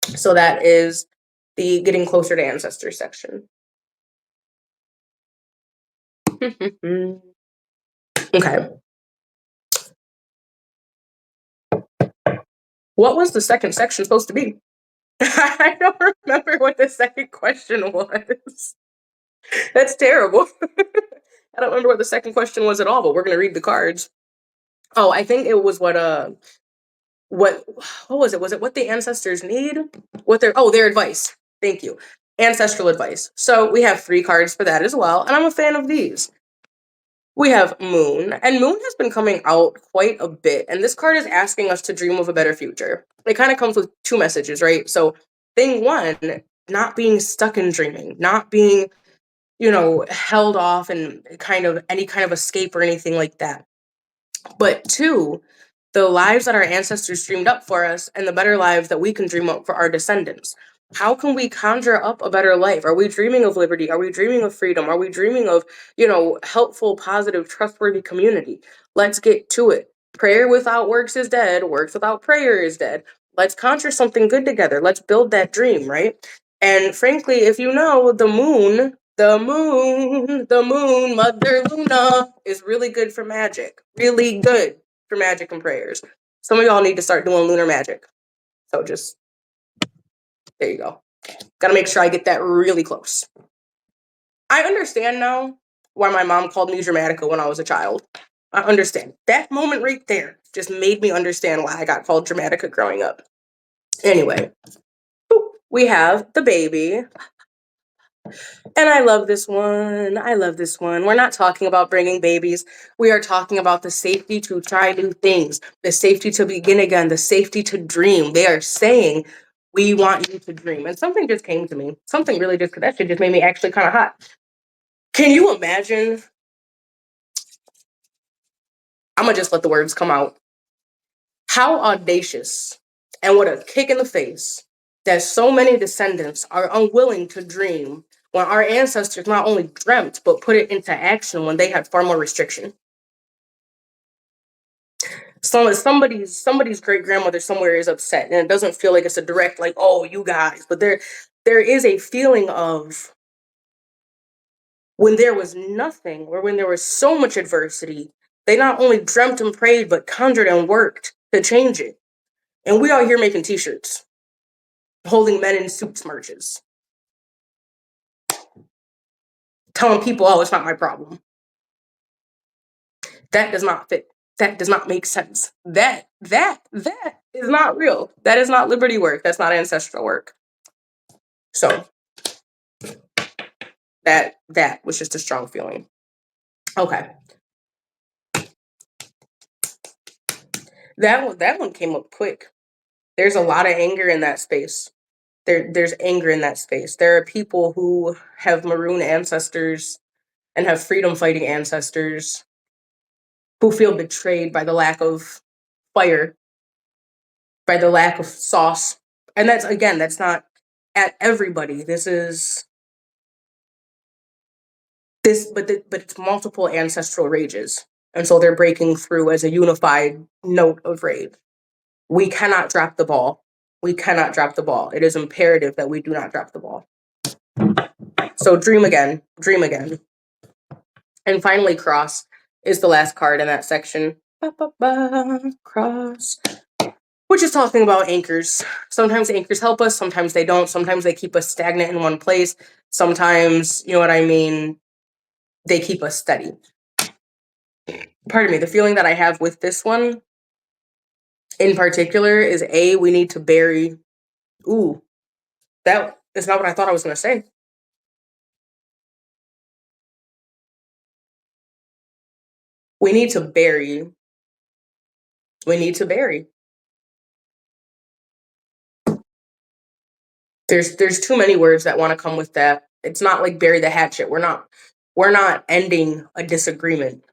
So that is the getting closer to ancestors section. Okay. What was the second section supposed to be? I don't remember what the second question was. That's terrible. I don't remember what the second question was at all, but we're gonna read the cards. Oh, I think it was what was it? Was it what the ancestors need? Their advice. Thank you. Ancestral advice. So we have 3 cards for that as well, and I'm a fan of these. We have Moon, and Moon has been coming out quite a bit, and this card is asking us to dream of a better future. It kind of comes with 2 messages, right? So thing 1, not being stuck in dreaming, not being, held off and kind of any kind of escape or anything like that. But 2, the lives that our ancestors dreamed up for us and the better lives that we can dream up for our descendants. How can we conjure up a better life? Are we dreaming of liberty? Are we dreaming of freedom? Are we dreaming of, helpful, positive, trustworthy community? Let's get to it. Prayer without works is dead. Works without prayer is dead. Let's conjure something good together. Let's build that dream, right? And frankly, if you know, the moon, Mother Luna, is really good for magic. Really good for magic and prayers. Some of y'all need to start doing lunar magic. So just, there you go. Gotta make sure I get that really close. I understand now why my mom called me Dramatica when I was a child. I understand. That moment right there just made me understand why I got called Dramatica growing up. Anyway, we have the baby. And I love this one. I love this one. We're not talking about bringing babies. We are talking about the safety to try new things, the safety to begin again, the safety to dream. They are saying, we want you to dream. And something just came to me. Something really that shit just made me actually kind of hot. Can you imagine? I'm going to just let the words come out. How audacious And what a kick in the face that so many descendants are unwilling to dream when our ancestors not only dreamt, but put it into action when they had far more restriction. So somebody's great grandmother somewhere is upset, and it doesn't feel like it's a direct like, oh, you guys, but there is a feeling of when there was nothing or when there was so much adversity, they not only dreamt and prayed, but conjured and worked to change it. And we out here making t-shirts, holding men in suits marches, telling people, oh, it's not my problem. That does not fit. That does not make sense. That is not real. That is not liberty work. That's not ancestral work. So that was just a strong feeling. Okay. That one came up quick. There's a lot of anger in that space. There's anger in that space. There are people who have maroon ancestors and have freedom fighting ancestors who feel betrayed by the lack of fire, by the lack of sauce. And that's not at everybody. This is this, but it's multiple ancestral rages. And so they're breaking through as a unified note of rage. We cannot drop the ball. We cannot drop the ball. It is imperative that we do not drop the ball. So dream again, dream again. And finally, cross is the last card in that section. Cross. Which is talking about anchors. Sometimes anchors help us, sometimes they don't. Sometimes they keep us stagnant in one place. Sometimes, you know what I mean, they keep us steady. Pardon me, the feeling that I have with this one in particular is we need to bury. Ooh, that is not what I thought I was going to say. We need to bury. We need to bury. There's too many words that want to come with that. It's not like bury the hatchet. We're not ending a disagreement.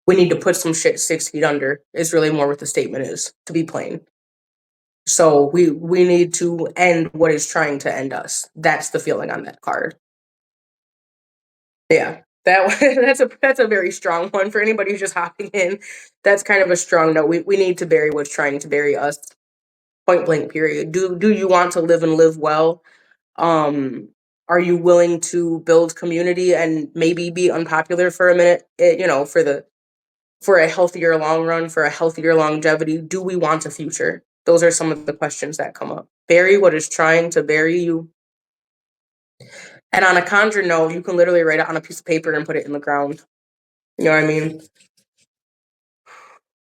We need to put some shit 6 feet under is really more what the statement is, to be plain. So we need to end what is trying to end us. That's the feeling on that card. Yeah. That's a very strong one for anybody who's just hopping in. That's kind of a strong note. We need to bury what's trying to bury us. Point blank period. Do you want to live and live well? Are you willing to build community and maybe be unpopular for a minute? For a healthier long run, for a healthier longevity? Do we want a future? Those are some of the questions that come up. Bury what is trying to bury you. And on a conjure note, you can literally write it on a piece of paper and put it in the ground. You know what I mean?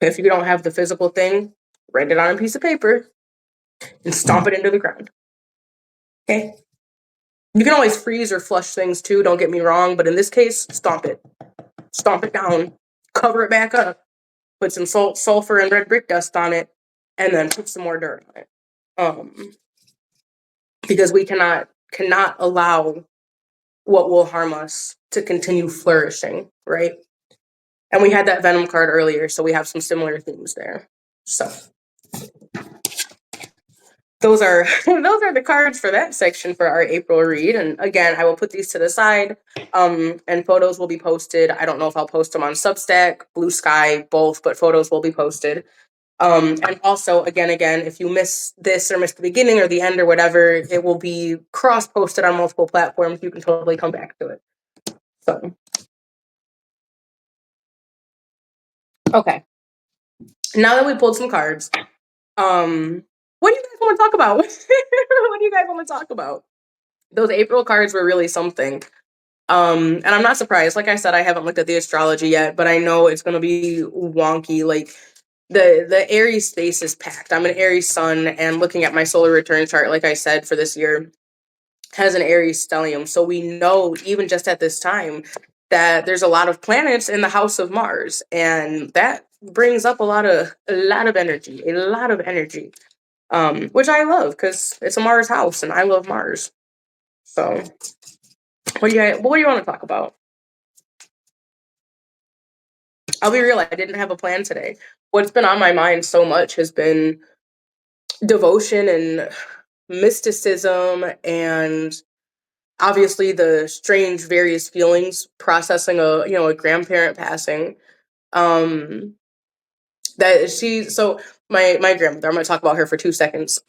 If you don't have the physical thing, write it on a piece of paper and stomp it into the ground. Okay? You can always freeze or flush things too, don't get me wrong, but in this case, stomp it. Stomp it down, cover it back up, put some sulfur and red brick dust on it, and then put some more dirt on it. Because we cannot allow what will harm us to continue flourishing, right? And we had that Venom card earlier, so we have some similar themes there. So those are the cards for that section for our April read. And again, I will put these to the side, and photos will be posted. I don't know if I'll post them on Substack, Blue Sky, both, but photos will be posted. And also, again, if you miss this or miss the beginning or the end or whatever, it will be cross-posted on multiple platforms. You can totally come back to it. So, okay. Now that we pulled some cards, what do you guys want to talk about? What do you guys want to talk about? Those April cards were really something. And I'm not surprised. Like I said, I haven't looked at the astrology yet, but I know it's going to be wonky. Like, the Aries space is packed. I'm an Aries sun, and looking at my solar return chart, like I said, for this year, has an Aries stellium. So we know, even just at this time, that there's a lot of planets in the house of Mars, and that brings up a lot of energy, which I love because it's a Mars house, and I love Mars. So, what do you want to talk about? I'll be real, I didn't have a plan today. What's been on my mind so much has been devotion and mysticism, and obviously the strange various feelings processing a grandparent passing. Um, that she so my grandmother. I'm going to talk about her for 2 seconds.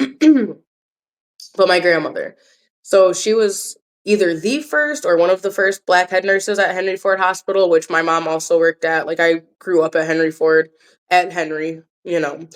But my grandmother. So she was either the first or one of the first Black head nurses at Henry Ford Hospital, which my mom also worked at. Like I grew up at Henry Ford, at Henry, you know.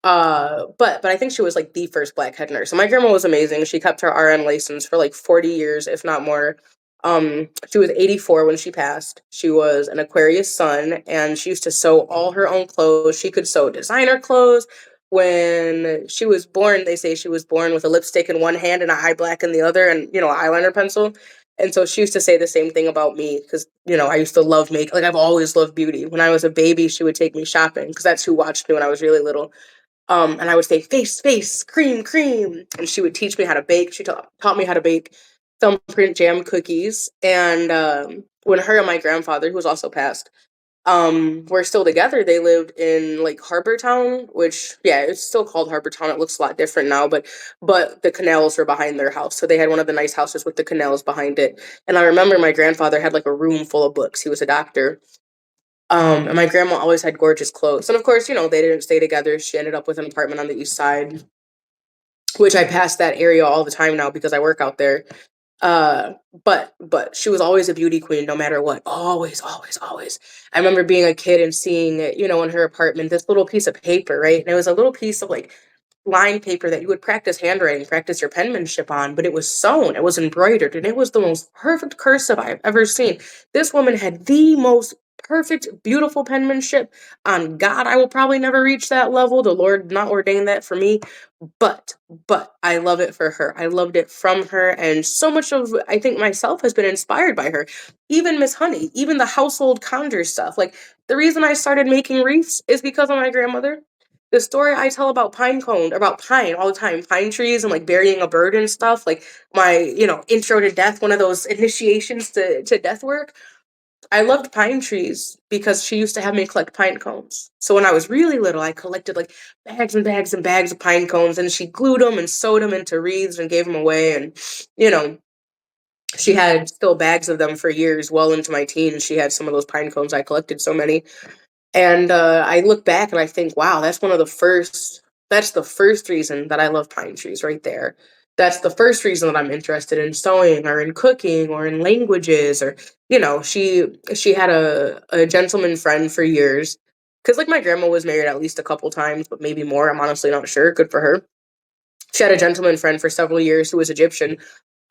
But I think she was like the first Black head nurse. So my grandma was amazing. She kept her RN license for like 40 years, if not more. She was 84 when she passed. She was an Aquarius sun, and she used to sew all her own clothes. She could sew designer clothes. When she was born, they say she was born with a lipstick in one hand and an eye black in the other, and an eyeliner pencil. And so she used to say the same thing about me because I used to love make like I've always loved beauty. When I was a baby, she would take me shopping because that's who watched me when I was really little. And I would say, face, face, cream, cream. And she would teach me how to bake. She taught me how to bake thumbprint jam cookies. And when her and my grandfather, who was also passed, were still together, they lived in like Harbor Town, which, yeah, it's still called Harbor Town. It looks a lot different now, but the canals were behind their house. So they had one of the nice houses with the canals behind it. And I remember my grandfather had like a room full of books. He was a doctor. And my grandma always had gorgeous clothes. And of course, they didn't stay together. She ended up with an apartment on the east side, which I pass that area all the time now because I work out there. Uh, but she was always a beauty queen, no matter what. Always, always, always. I remember being a kid and seeing, in her apartment, this little piece of paper, right? And it was a little piece of like line paper that you would practice handwriting, practice your penmanship on, but it was sewn, it was embroidered, and it was the most perfect cursive I've ever seen. This woman had the most perfect, beautiful penmanship. On God, I will probably never reach that level. The Lord did not ordain that for me, but I love it for her. I loved it from her, and so much of I think myself has been inspired by her. Even Miss Honey, even the household conjure stuff. Like the reason I started making wreaths is because of my grandmother. The story I tell about about pine all the time, pine trees and like burying a bird and stuff, like my, intro to death, one of those initiations to death work. I loved pine trees because she used to have me collect pine cones. So when I was really little, I collected like bags and bags and bags of pine cones, and she glued them and sewed them into wreaths and gave them away. And, you know, she had still bags of them for years, well into my teens. She had some of those pine cones. I collected so many. And I look back and I think, wow, that's the first reason that I love pine trees right there. That's the first reason that I'm interested in sewing or in cooking or in languages or, she had a gentleman friend for years. Cause like my grandma was married at least a couple times, but maybe more. I'm honestly not sure. Good for her. She had a gentleman friend for several years who was Egyptian,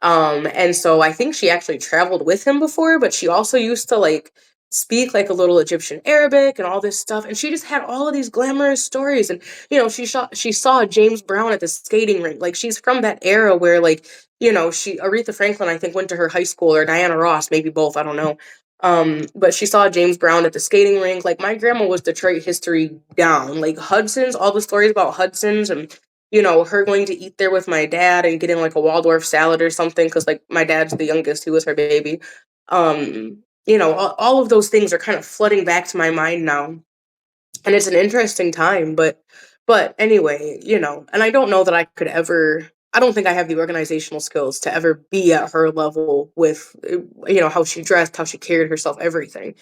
and so I think she actually traveled with him before, but she also used to like speak like a little Egyptian Arabic and all this stuff. And she just had all of these glamorous stories. And, she saw James Brown at the skating rink. Like she's from that era where like, Aretha Franklin, I think, went to her high school, or Diana Ross, maybe both, I don't know. But she saw James Brown at the skating rink. Like my grandma was Detroit history down. Like Hudson's, all the stories about Hudson's, and her going to eat there with my dad and getting like a Waldorf salad or something because like my dad's the youngest, who was her baby. All of those things are kind of flooding back to my mind now, and it's an interesting time. But anyway, and I don't know that I could ever. I don't think I have the organizational skills to ever be at her level with, how she dressed, how she carried herself, everything.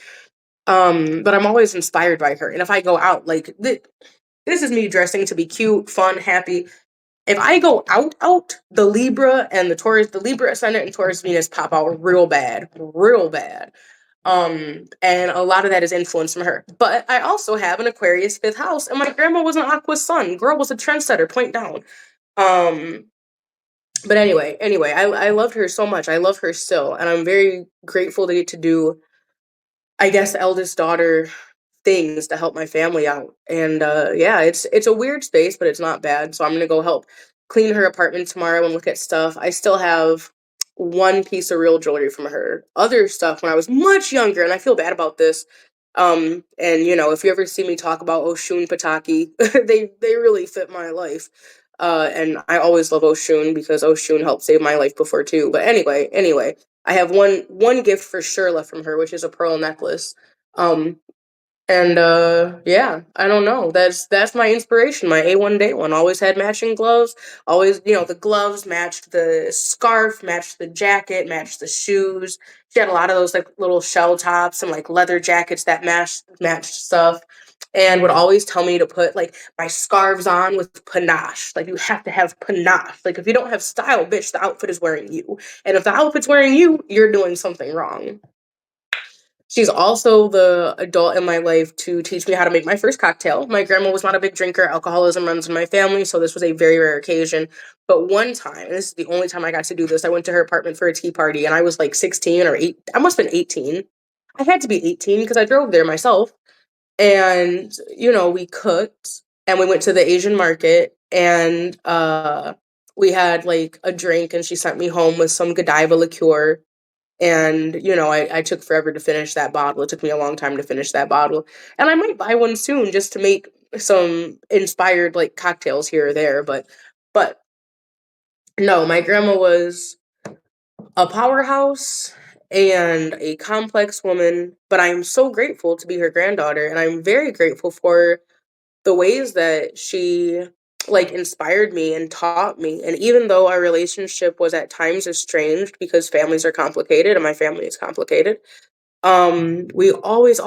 But I'm always inspired by her, and if I go out, like this is me dressing to be cute, fun, happy. If I go out, the Libra and the Taurus, the Libra ascendant and Taurus Venus pop out real bad, real bad. And a lot of that is influence from her. But I also have an Aquarius fifth house, and my grandma was an Aqua Sun. Girl was a trendsetter, point down. Um, but anyway, I loved her so much. I love her still, and I'm very grateful to get to do, I guess, eldest daughter things to help my family out. And yeah, it's a weird space, but it's not bad. So I'm gonna go help clean her apartment tomorrow and look at stuff. I still have one piece of real jewelry from her. Other stuff when I was much younger, and I feel bad about this. And if you ever see me talk about Oshun Pataki, they really fit my life. And I always love Oshun because Oshun helped save my life before too. But anyway, I have one gift for sure left from her, which is a pearl necklace. Um, And yeah, I don't know. That's my inspiration. My A1 day one always had matching gloves. Always, the gloves matched the scarf, matched the jacket, matched the shoes. She had a lot of those like little shell tops and like leather jackets that matched stuff. And would always tell me to put like my scarves on with panache. Like you have to have panache. Like if you don't have style, bitch, the outfit is wearing you. And if the outfit's wearing you, you're doing something wrong. She's also the adult in my life to teach me how to make my first cocktail. My grandma was not a big drinker. Alcoholism runs in my family, so this was a very rare occasion. But one time, and this is the only time I got to do this, I went to her apartment for a tea party, and I was like 16 or 8. I must have been 18. I had to be 18 because I drove there myself. And, we cooked and we went to the Asian market and we had like a drink and she sent me home with some Godiva liqueur and, I took forever to finish that bottle. It took me a long time to finish that bottle. And I might buy one soon just to make some inspired like cocktails here or there. But no, my grandma was a powerhouse and a complex woman. But I'm so grateful to be her granddaughter. And I'm very grateful for the ways that she like inspired me and taught me. And even though our relationship was at times estranged because families are complicated and my family is complicated, we always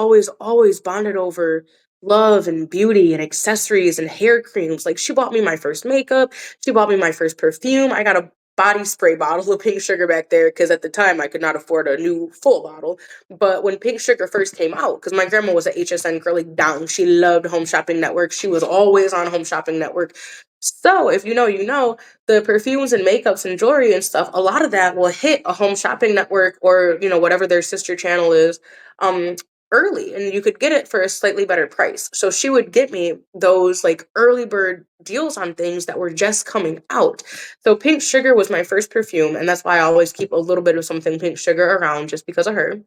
bonded over love and beauty and accessories and hair creams. Like she bought me my first makeup, she bought me my first perfume. I got a body spray bottle of pink sugar back there because at the time I could not afford a new full bottle. But when pink sugar first came out, because my grandma was a HSN girly down, she loved Home Shopping Network. She was always on Home Shopping Network. So if you know, the perfumes and makeups and jewelry and stuff, a lot of that will hit a Home Shopping Network or, whatever their sister channel is, um, early, and you could get it for a slightly better price. So she would get me those like early bird deals on things that were just coming out. So Pink Sugar was my first perfume, and that's why I always keep a little bit of something Pink Sugar around just because of her.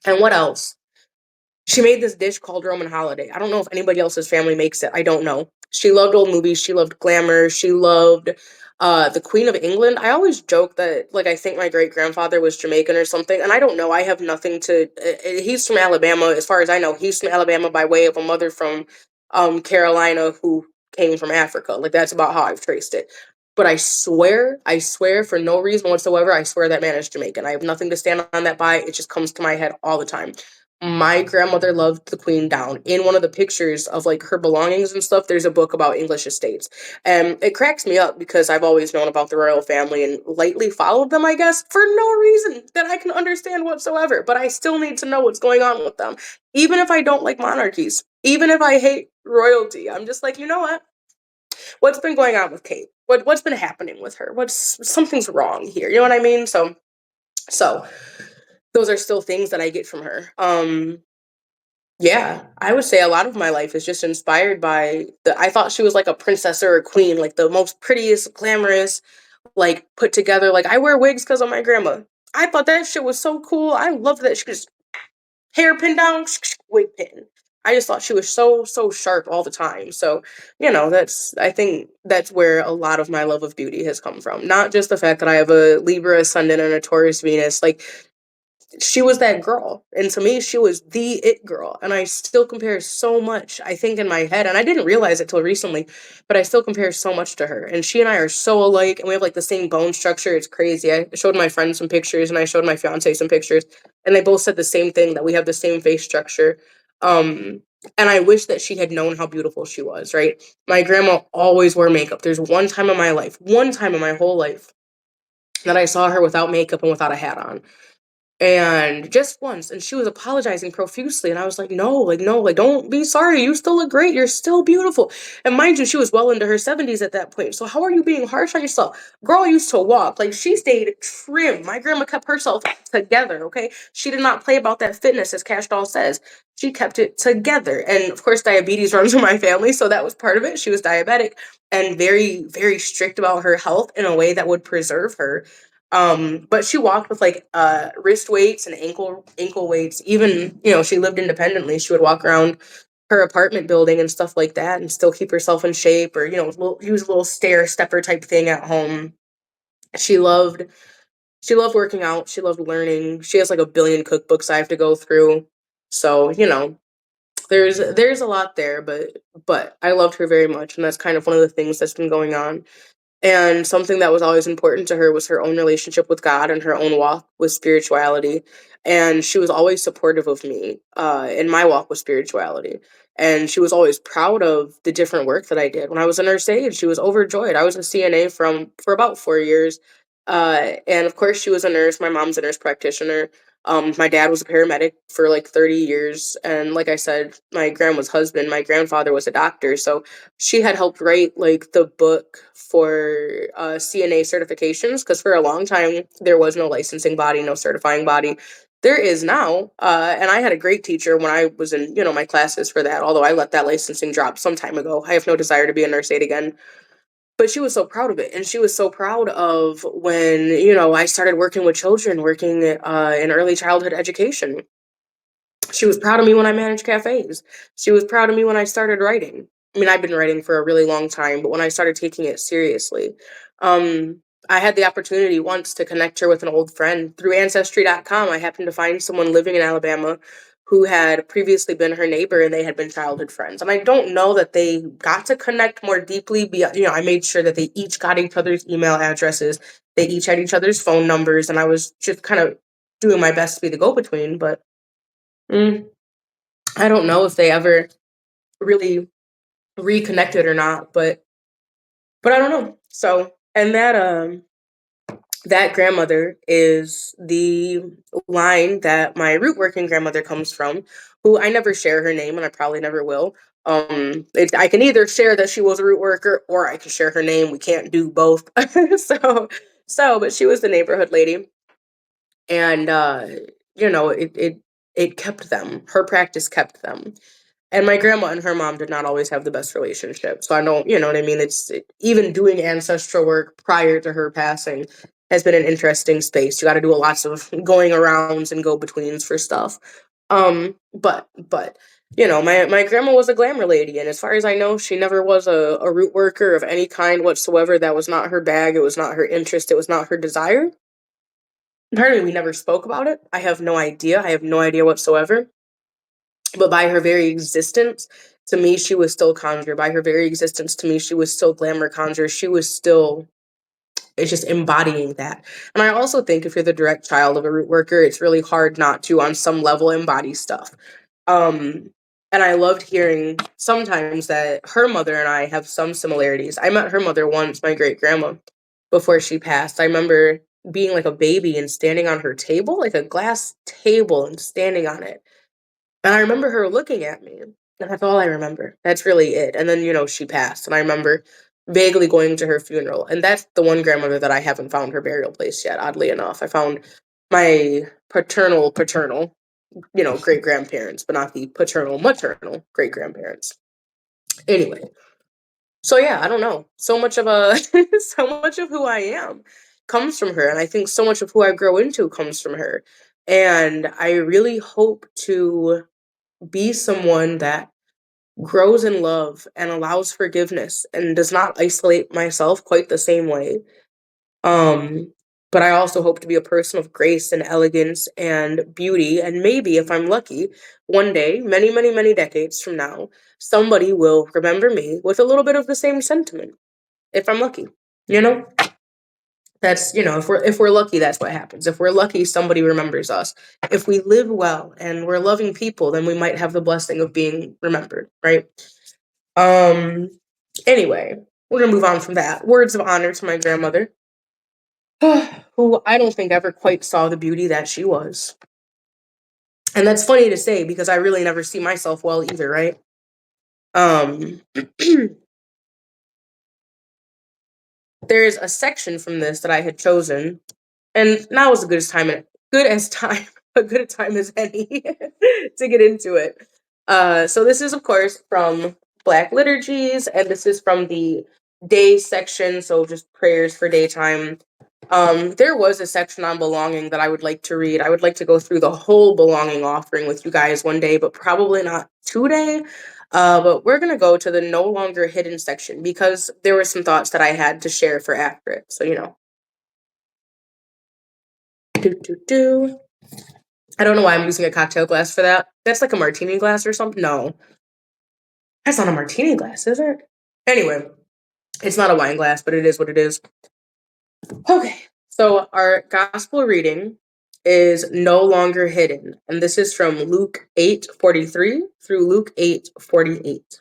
And what else? She made this dish called Roman Holiday. I don't know if anybody else's family makes it. I don't know. She loved old movies. She loved glamour. She loved the Queen of England. I always joke that, like, I think my great grandfather was Jamaican or something, and I don't know. I have nothing to. He's from Alabama, as far as I know. He's from Alabama by way of a mother from Carolina who came from Africa. Like that's about how I've traced it. But I swear, for no reason whatsoever, I swear that man is Jamaican. I have nothing to stand on that by. It just comes to my head all the time. My grandmother loved the Queen down. In one of the pictures of like her belongings and stuff, there's a book about English estates. And it cracks me up because I've always known about the royal family and lightly followed them, I guess, for no reason that I can understand whatsoever. But I still need to know what's going on with them. Even if I don't like monarchies, even if I hate royalty, I'm just like, you know what? What's been going on with Kate? What's been happening with her? Something's wrong here. You know what I mean? So those are still things that I get from her. Yeah, I would say a lot of my life is just inspired by I thought she was like a princess or a queen, like the most prettiest, glamorous, like put together. Like I wear wigs because of my grandma. I thought that shit was so cool. I loved that she just hair pin down, wig pin. I just thought she was so sharp all the time. So, I think that's where a lot of my love of beauty has come from. Not just the fact that I have a Libra ascendant and a Taurus Venus. Like she was that girl. And to me, she was the it girl. And I still compare so much, I think, in my head. And I didn't realize it till recently, but I still compare so much to her. And she and I are so alike, and we have like the same bone structure. It's crazy. I showed my friends some pictures, and I showed my fiance some pictures, and they both said the same thing, that we have the same face structure. Um, and I wish that she had known how beautiful she was, right? My grandma always wore makeup. There's one time in my life, one time in my whole life, that I saw her without makeup and without a hat on, and just once, and she was apologizing profusely, and I was like, no, no, don't be sorry, you still look great, you're still beautiful. And mind you, she was well into her 70s at that point, so how are you being harsh on yourself? Girl used to walk, like she stayed trim. My grandma kept herself together, okay? She did not play about that fitness, as Cash Doll says. She kept it together. And of course, diabetes runs in my family, so that was part of it. She was diabetic and very, very strict about her health in a way that would preserve her. But she walked with like wrist weights and ankle weights. Even, she lived independently. She would walk around her apartment building and stuff like that and still keep herself in shape, or, use a little stair stepper type thing at home. She loved she loved working out. She loved learning. She has like a billion cookbooks I have to go through. So, there's a lot there, but I loved her very much, and that's kind of one of the things that's been going on. And something that was always important to her was her own relationship with God and her own walk with spirituality. And she was always supportive of me in my walk with spirituality. And she was always proud of the different work that I did. When I was a nurse aide, she was overjoyed. I was a CNA for about 4 years. And of course, she was a nurse. My mom's a nurse practitioner. My dad was a paramedic for like 30 years. And like I said, my grandma's husband, my grandfather was a doctor. So she had helped write like the book for CNA certifications because for a long time there was no licensing body, no certifying body. There is now, and I had a great teacher when I was in my classes for that. Although I let that licensing drop some time ago, I have no desire to be a nurse aide again. But she was so proud of it, and she was so proud of when I started working with children, working in early childhood education. She was proud of me when I managed cafes. She was proud of me when I started writing. I mean, I've been writing for a really long time, but when I started taking it seriously, um, I had the opportunity once to connect her with an old friend through Ancestry.com. I happened to find someone living in Alabama who had previously been her neighbor, and they had been childhood friends. And I don't know that they got to connect more deeply. I made sure that they each got each other's email addresses. They each had each other's phone numbers, and I was just kind of doing my best to be the go-between. But mm, I don't know if they ever really reconnected or not, but I don't know. So, and that grandmother is the line that my root working grandmother comes from, who I never share her name and I probably never will. I can either share that she was a root worker or I can share her name. We can't do both. so but she was the neighborhood lady, and you know, it kept them. Her practice kept them. And my grandma and her mom did not always have the best relationship. So I don't, you know what I mean? Even doing ancestral work prior to her passing has been an interesting space. You got to do lots of going arounds and go betweens for stuff. But my grandma was a glamour lady, and as far as I know, she never was a root worker of any kind whatsoever. That was not her bag. It was not her interest. It was not her desire. Apparently, we never spoke about it. I have no idea. I have no idea whatsoever. But by her very existence, to me, she was still conjure. By her very existence, to me, she was still glamour conjure. She was still, it's just embodying that. And I also think if you're the direct child of a root worker, it's really hard not to, on some level, embody stuff. Um, and I loved hearing sometimes that her mother and I have some similarities. I met her mother once, my great grandma, before she passed. I remember being like a baby and standing on her table, like a glass table, and standing on it. And I remember her looking at me, and that's all I remember. That's really it. And then, she passed, and I remember vaguely going to her funeral. And that's the one grandmother that I haven't found her burial place yet, oddly enough. I found my paternal, great grandparents, but not the paternal, maternal great grandparents. Anyway, so yeah, I don't know. So much of so much of who I am comes from her, and I think so much of who I grow into comes from her. And I really hope to be someone that grows in love and allows forgiveness and does not isolate myself quite the same way. Um, but I also hope to be a person of grace and elegance and beauty. And maybe if I'm lucky, one day, many, many, many decades from now, somebody will remember me with a little bit of the same sentiment. If I'm lucky, you know? That's, if we're lucky, that's what happens. If we're lucky, somebody remembers us. If we live well and we're loving people, then we might have the blessing of being remembered, right? Um, anyway, we're gonna move on from that. Words of honor to my grandmother, who I don't think ever quite saw the beauty that she was. And that's funny to say because I really never see myself well either, right? Um, there's a section from this that I had chosen, and now is a good a time as any to get into it. So this is of course from Black liturgies, and this is from the day section, so just prayers for daytime. There was a section on belonging that I would like to read. I would like to go through the whole belonging offering with you guys one day, but probably not today. But we're gonna go to the no longer hidden section because there were some thoughts that I had to share for after it. So do do do. I don't know why I'm using a cocktail glass for that. That's like a martini glass or something. No, that's not a martini glass, is it? Anyway, it's not a wine glass, but it is what it is. Okay, so our gospel reading is no longer hidden, and this is from Luke 8:43 through Luke 8:48.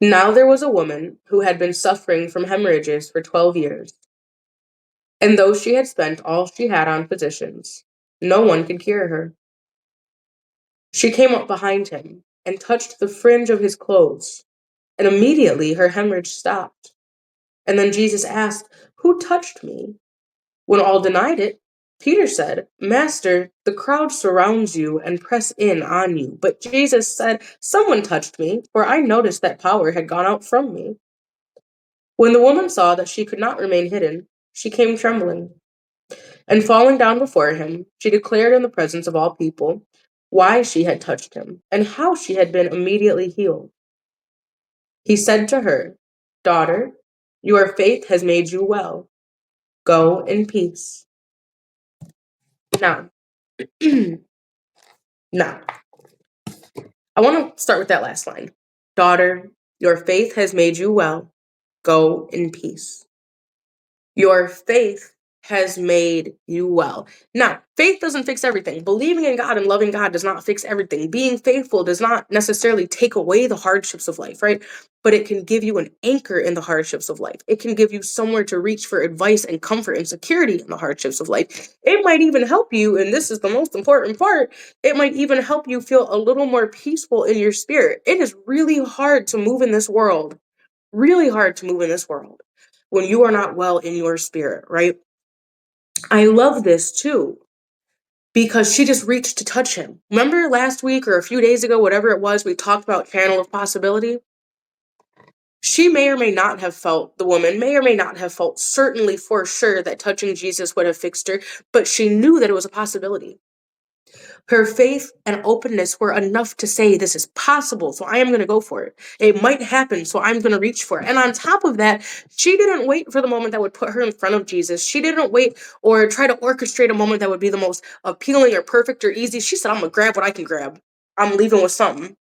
Now there was a woman who had been suffering from hemorrhages for 12 years, and though she had spent all she had on physicians, no one could cure her. She came up behind him and touched the fringe of his clothes, and immediately her hemorrhage stopped. And then Jesus asked, "Who touched me?" When all denied it, Peter said, "Master, the crowd surrounds you and press in on you." But Jesus said, "Someone touched me, for I noticed that power had gone out from me." When the woman saw that she could not remain hidden, she came trembling. And falling down before him, she declared in the presence of all people why she had touched him and how she had been immediately healed. He said to her, "Daughter, your faith has made you well. Go in peace." Now, now, I want to start with that last line. Daughter, your faith has made you well. Go in peace. Your faith has made you well. Now, faith doesn't fix everything. Believing in God and loving God does not fix everything. Being faithful does not necessarily take away the hardships of life, right? But it can give you an anchor in the hardships of life. It can give you somewhere to reach for advice and comfort and security in the hardships of life. It might even help you, and this is the most important part, it might even help you feel a little more peaceful in your spirit. It is really hard to move in this world, really hard to move in this world when you are not well in your spirit, right? I love this too because she just reached to touch him. Remember last week or a few days ago, whatever it was, we talked about channel of possibility? She may or may not have felt, the woman may or may not have felt certainly for sure that touching Jesus would have fixed her, but she knew that it was a possibility. Her faith and openness were enough to say, this is possible, so I am going to go for it. It might happen, so I'm going to reach for it. And on top of that, she didn't wait for the moment that would put her in front of Jesus. She didn't wait or try to orchestrate a moment that would be the most appealing or perfect or easy. She said, I'm going to grab what I can grab. I'm leaving with something.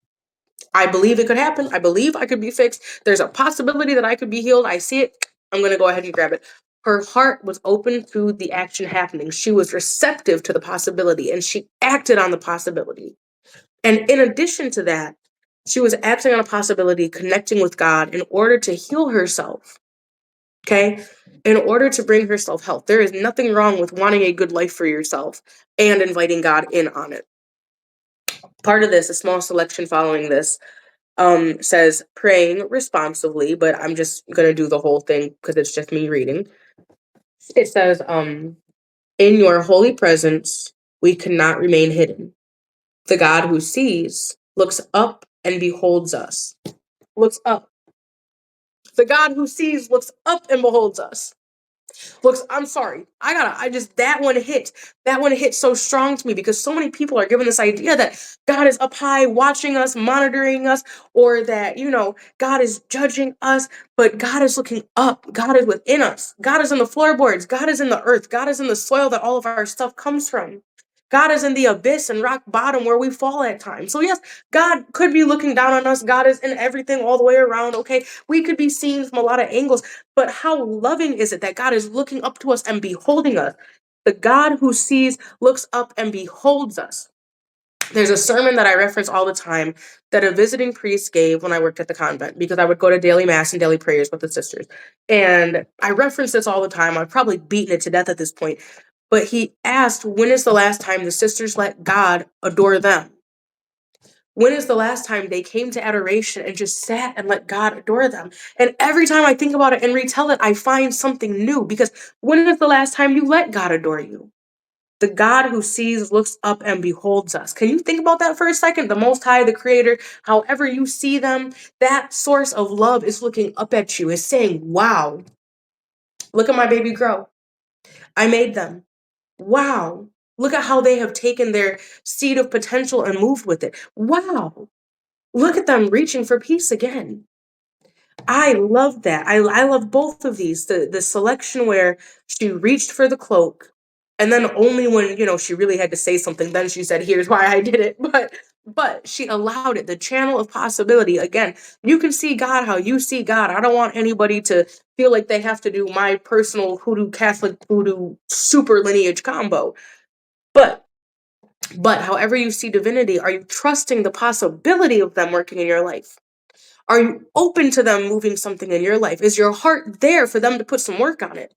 I believe it could happen. I believe I could be fixed. There's a possibility that I could be healed. I see it. I'm going to go ahead and grab it. Her heart was open to the action happening. She was receptive to the possibility and she acted on the possibility. And in addition to that, she was acting on a possibility, connecting with God in order to heal herself. Okay? In order to bring herself health. There is nothing wrong with wanting a good life for yourself and inviting God in on it. Part of this, a small selection following this, says praying responsively, but I'm just going to do the whole thing because it's just me reading. It says, in your holy presence, we cannot remain hidden. The God who sees looks up and beholds us. Looks up. The God who sees looks up and beholds us. I'm sorry. That one hit so strong to me because so many people are given this idea that God is up high watching us, monitoring us, or that, God is judging us, but God is looking up. God is within us. God is in the floorboards. God is in the earth. God is in the soil that all of our stuff comes from. God is in the abyss and rock bottom where we fall at times. So yes, God could be looking down on us. God is in everything all the way around. Okay. We could be seen from a lot of angles, but how loving is it that God is looking up to us and beholding us? The God who sees looks up and beholds us. There's a sermon that I reference all the time that a visiting priest gave when I worked at the convent because I would go to daily mass and daily prayers with the sisters. And I reference this all the time. I've probably beaten it to death at this point. But he asked, when is the last time the sisters let God adore them? When is the last time they came to adoration and just sat and let God adore them? And every time I think about it and retell it, I find something new because when is the last time you let God adore you? The God who sees, looks up, and beholds us. Can you think about that for a second? The Most High, the Creator, however you see them, that source of love is looking up at you, is saying, wow, look at my baby grow. I made them. Wow. Look at how they have taken their seed of potential and moved with it. Wow. Look at them reaching for peace again. I love that. I love both of these. The selection where she reached for the cloak And then only when, she really had to say something, then she said, here's why I did it. But she allowed it, the channel of possibility. Again, you can see God how you see God. I don't want anybody to feel like they have to do my personal hoodoo Catholic voodoo super lineage combo. But however you see divinity, are you trusting the possibility of them working in your life? Are you open to them moving something in your life? Is your heart there for them to put some work on it?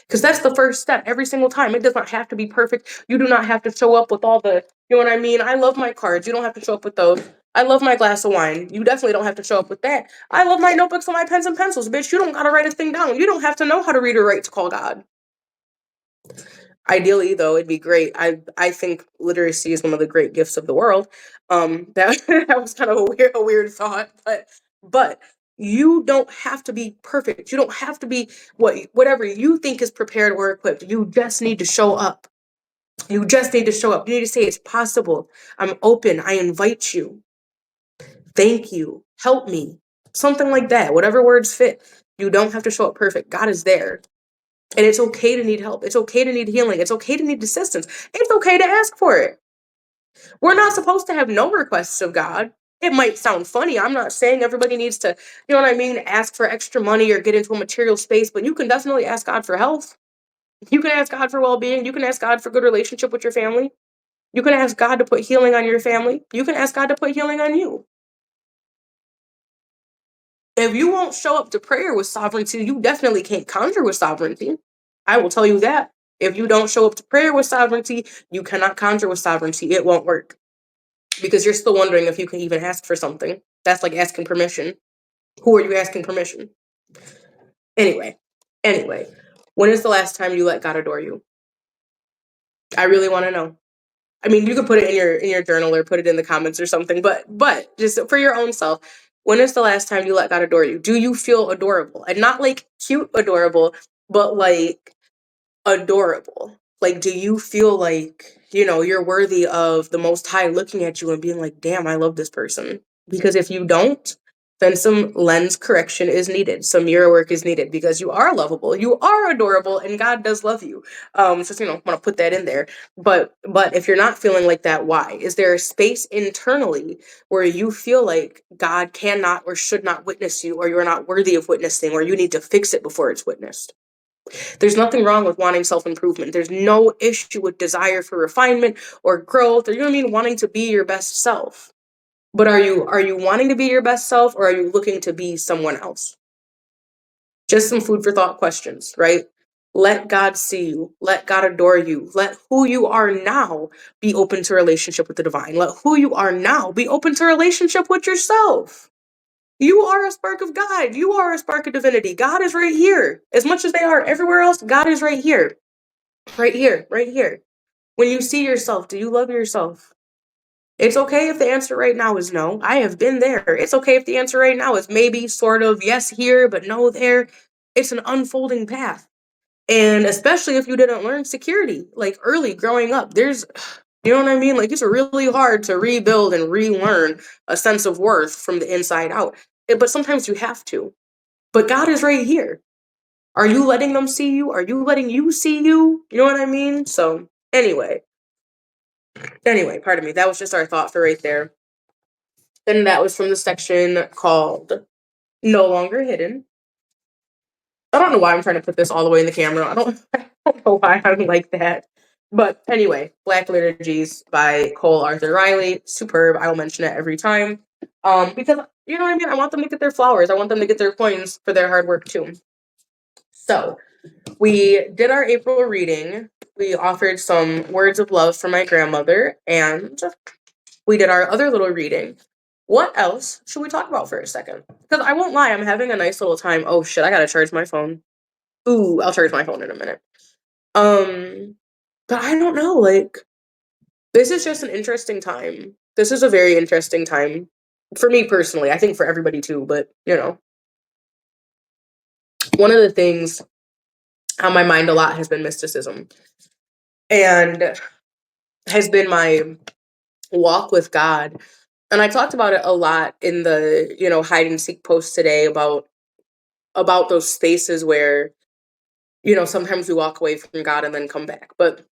Because that's the first step every single time. It does not have to be perfect. You do not have to show up with all the, you know what I mean? I love my cards. You don't have to show up with those. I love my glass of wine. You definitely don't have to show up with that. I love my notebooks and my pens and pencils. Bitch, you don't got to write a thing down. You don't have to know how to read or write to call God. Ideally, though, it'd be great. I think literacy is one of the great gifts of the world. That was kind of a weird thought, but you don't have to be perfect. You don't have to be whatever you think is prepared or equipped. You just need to show up. You just need to show up. You need to say it's possible. I'm open. I invite you. Thank you. Help me. Something like that. Whatever words fit. You don't have to show up perfect. God is there. And it's okay to need help. It's okay to need healing. It's okay to need assistance. It's okay to ask for it. We're not supposed to have no requests of God. It might sound funny. I'm not saying everybody needs to, you know what I mean, ask for extra money or get into a material space, but you can definitely ask God for health. You can ask God for well-being. You can ask God for good relationship with your family. You can ask God to put healing on your family. You can ask God to put healing on you. If you won't show up to prayer with sovereignty, you definitely can't conjure with sovereignty. I will tell you that. If you don't show up to prayer with sovereignty, you cannot conjure with sovereignty. It won't work. Because you're still wondering if you can even ask for something. That's like asking permission. Who are you asking permission? Anyway. When is the last time you let God adore you? I really want to know. I mean, you could put it in your journal or put it in the comments or something, but just for your own self, when is the last time you let God adore you? Do you feel adorable? And not like cute adorable, but like adorable. Like, do you feel like, you're worthy of the Most High looking at you and being like, damn, I love this person? Because if you don't, then some lens correction is needed. Some mirror work is needed because you are lovable, you are adorable, and God does love you. Just, want to put that in there. But if you're not feeling like that, why? Is there a space internally where you feel like God cannot or should not witness you, or you're not worthy of witnessing, or you need to fix it before it's witnessed? There's nothing wrong with wanting self-improvement. There's no issue with desire for refinement or growth, or wanting to be your best self. But are you wanting to be your best self, or are you looking to be someone else? Just some food for thought questions, right? Let God see you. Let God adore you. Let who you are now be open to relationship with the divine. Let who you are now be open to relationship with yourself. You are a spark of God. You are a spark of divinity. God is right here. As much as they are everywhere else, God is right here. Right here. Right here. When you see yourself, do you love yourself? It's okay if the answer right now is no. I have been there. It's okay if the answer right now is maybe, sort of, yes here, but no there. It's an unfolding path. And especially if you didn't learn security, like early growing up, you know what I mean? Like, it's really hard to rebuild and relearn a sense of worth from the inside out. But sometimes you have to. But God is right here. Are you letting them see you? Are you letting you see you? You know what I mean? So anyway, pardon me. That was just our thought for right there. And that was from the section called No Longer Hidden. I don't know why I'm trying to put this all the way in the camera. I don't know why I'm like that. But anyway, Black Liturgies by Cole Arthur Riley. Superb. I will mention it every time. Because, you know what I mean? I want them to get their flowers. I want them to get their coins for their hard work too. So we did our April reading. We offered some words of love for my grandmother, and we did our other little reading. What else should we talk about for a second? Because I won't lie, I'm having a nice little time. Oh shit, I gotta charge my phone. Ooh, I'll charge my phone in a minute. But I don't know, like, this is just an interesting time. This is a very interesting time for me personally. I think for everybody too, but one of the things on my mind a lot has been mysticism, and has been my walk with God. And I talked about it a lot in the, hide and seek post today about those spaces where sometimes we walk away from God and then come back. But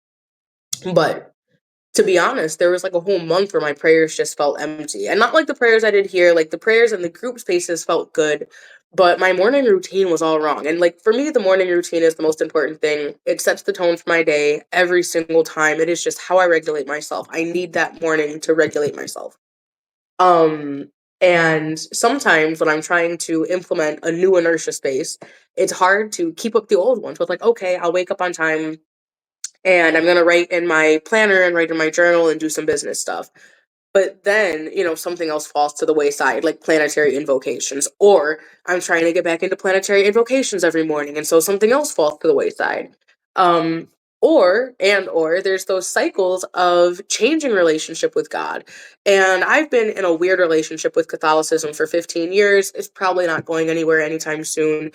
to be honest, there was like a whole month where my prayers just felt empty. And not like the prayers I did here, like the prayers in the group spaces felt good, but my morning routine was all wrong. And like for me, the morning routine is the most important thing. It sets the tone for my day every single time. It is just how I regulate myself. I need that morning to regulate myself. Um, and sometimes when I'm trying to implement a new inertia space, it's hard to keep up the old ones with like, okay, I'll wake up on time and I'm gonna write in my planner and write in my journal and do some business stuff. But then, something else falls to the wayside, like planetary invocations, or I'm trying to get back into planetary invocations every morning, and so something else falls to the wayside. Um, or there's those cycles of changing relationship with God. And I've been in a weird relationship with Catholicism for 15 years. It's probably not going anywhere anytime soon.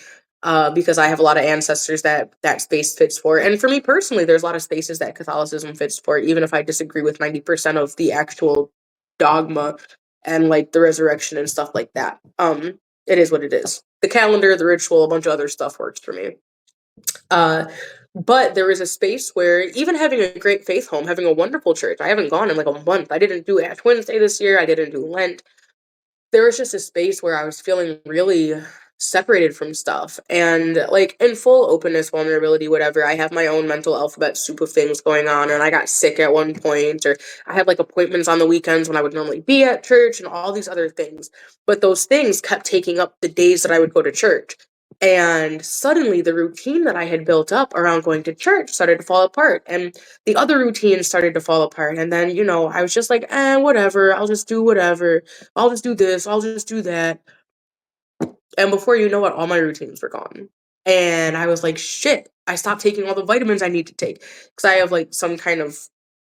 Because I have a lot of ancestors that space fits for. And for me personally, there's a lot of spaces that Catholicism fits for, even if I disagree with 90% of the actual dogma and like the resurrection and stuff like that. It is what it is. The calendar, the ritual, a bunch of other stuff works for me. But there is a space where even having a great faith home, having a wonderful church, I haven't gone in like a month. I didn't do Ash Wednesday this year. I didn't do Lent. There was just a space where I was feeling really separated from stuff and like in full openness, vulnerability, whatever. I have my own mental alphabet soup of things going on, and I got sick at one point, or I had like appointments on the weekends when I would normally be at church and all these other things. But those things kept taking up the days that I would go to church. And suddenly the routine that I had built up around going to church started to fall apart. And the other routines started to fall apart. And then, I was just like, whatever, I'll just do whatever. I'll just do this, I'll just do that. And before you know it, all my routines were gone. And I was like, shit, I stopped taking all the vitamins I need to take. Because I have like some kind of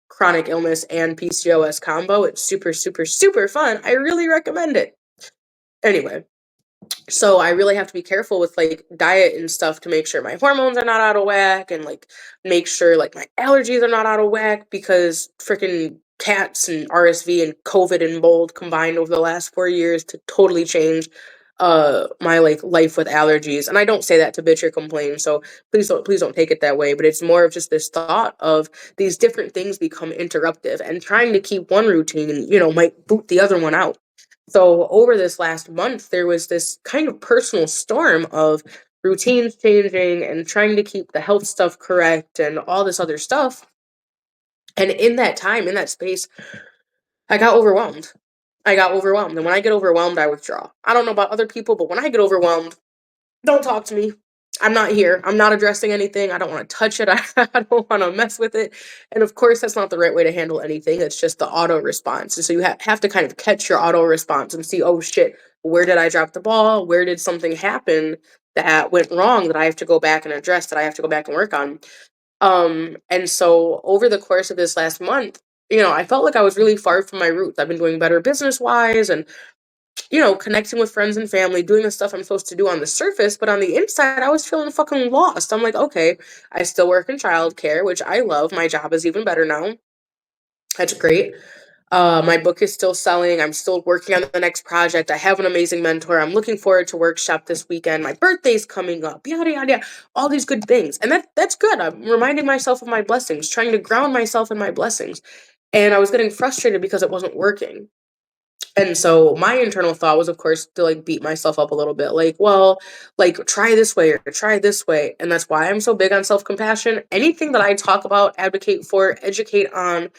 chronic illness and PCOS combo. It's super, super, super fun. I really recommend it. Anyway, so I really have to be careful with like diet and stuff to make sure my hormones are not out of whack and like make sure like my allergies are not out of whack, because freaking cats and RSV and COVID and mold combined over the last 4 years to totally change my like life with allergies. And I don't say that to bitch or complain, so please don't take it that way, but it's more of just this thought of these different things become interruptive, and trying to keep one routine, might boot the other one out. So over this last month, there was this kind of personal storm of routines changing and trying to keep the health stuff correct and all this other stuff. And in that time, in that space, I got overwhelmed. And when I get overwhelmed, I withdraw. I don't know about other people, but when I get overwhelmed, don't talk to me. I'm not here. I'm not addressing anything. I don't want to touch it. I don't want to mess with it. And of course, that's not the right way to handle anything. It's just the auto response. And so you have to kind of catch your auto response and see, oh shit, where did I drop the ball? Where did something happen that went wrong that I have to go back and address, that I have to go back and work on? And so over the course of this last month, I felt like I was really far from my roots. I've been doing better business wise and connecting with friends and family, doing the stuff I'm supposed to do on the surface, but on the inside, I was feeling fucking lost. I'm like, okay, I still work in childcare, which I love. My job is even better now. That's great. My book is still selling. I'm still working on the next project. I have an amazing mentor. I'm looking forward to workshop this weekend. My birthday's coming up. Yada yada yada. All these good things, and that's good. I'm reminding myself of my blessings, trying to ground myself in my blessings. And I was getting frustrated because it wasn't working. And so my internal thought was, of course, to like beat myself up a little bit, like, well, like try this way or try this way. And that's why I'm so big on self-compassion. Anything that I talk about, advocate for, educate on,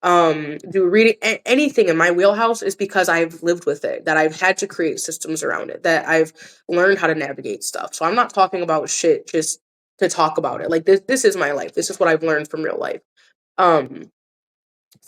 do reading, anything in my wheelhouse is because I've lived with it, that I've had to create systems around it, that I've learned how to navigate stuff. So I'm not talking about shit just to talk about it. Like this is my life. This is what I've learned from real life. Um,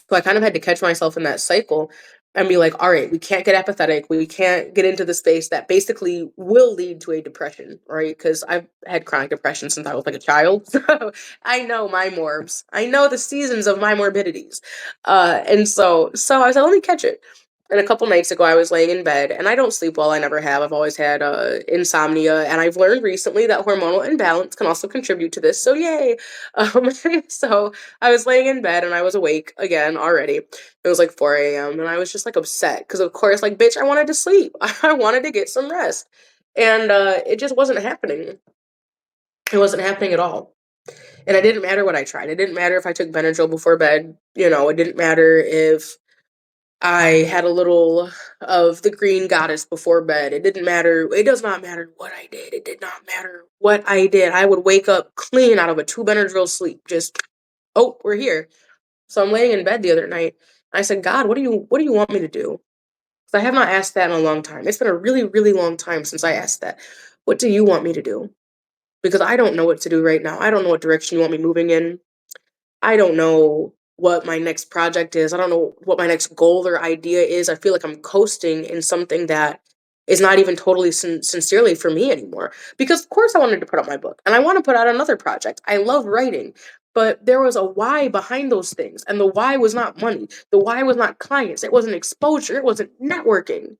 so I kind of had to catch myself in that cycle and be like, all right, we can't get apathetic. We can't get into the space that basically will lead to a depression, right? Because I've had chronic depression since I was like a child. So I know my morbs. I know the seasons of my morbidities. And so I was like, let me catch it. And a couple nights ago, I was laying in bed, and I don't sleep well. I never have. I've always had insomnia, and I've learned recently that hormonal imbalance can also contribute to this. So yay! Um, so I was laying in bed, and I was awake again already. It was like 4 a.m., and I was just like upset because, of course, like bitch, I wanted to sleep. I wanted to get some rest, and it just wasn't happening. It wasn't happening at all. And it didn't matter what I tried. It didn't matter if I took Benadryl before bed. It didn't matter if I had a little of the green goddess before bed. It didn't matter. It does not matter what I did. It did not matter what I did. I would wake up clean out of a 2 Benadryl sleep. Just, oh, we're here. So I'm laying in bed the other night. I said, God, what do you want me to do? Because I have not asked that in a long time. It's been a really, really long time since I asked that. What do you want me to do? Because I don't know what to do right now. I don't know what direction you want me moving in. I don't know what my next project is. I don't know what my next goal or idea is. I feel like I'm coasting in something that is not even totally sincerely for me anymore. Because, of course, I wanted to put out my book and I want to put out another project. I love writing, but there was a why behind those things. And the why was not money. The why was not clients. It wasn't exposure. It wasn't networking.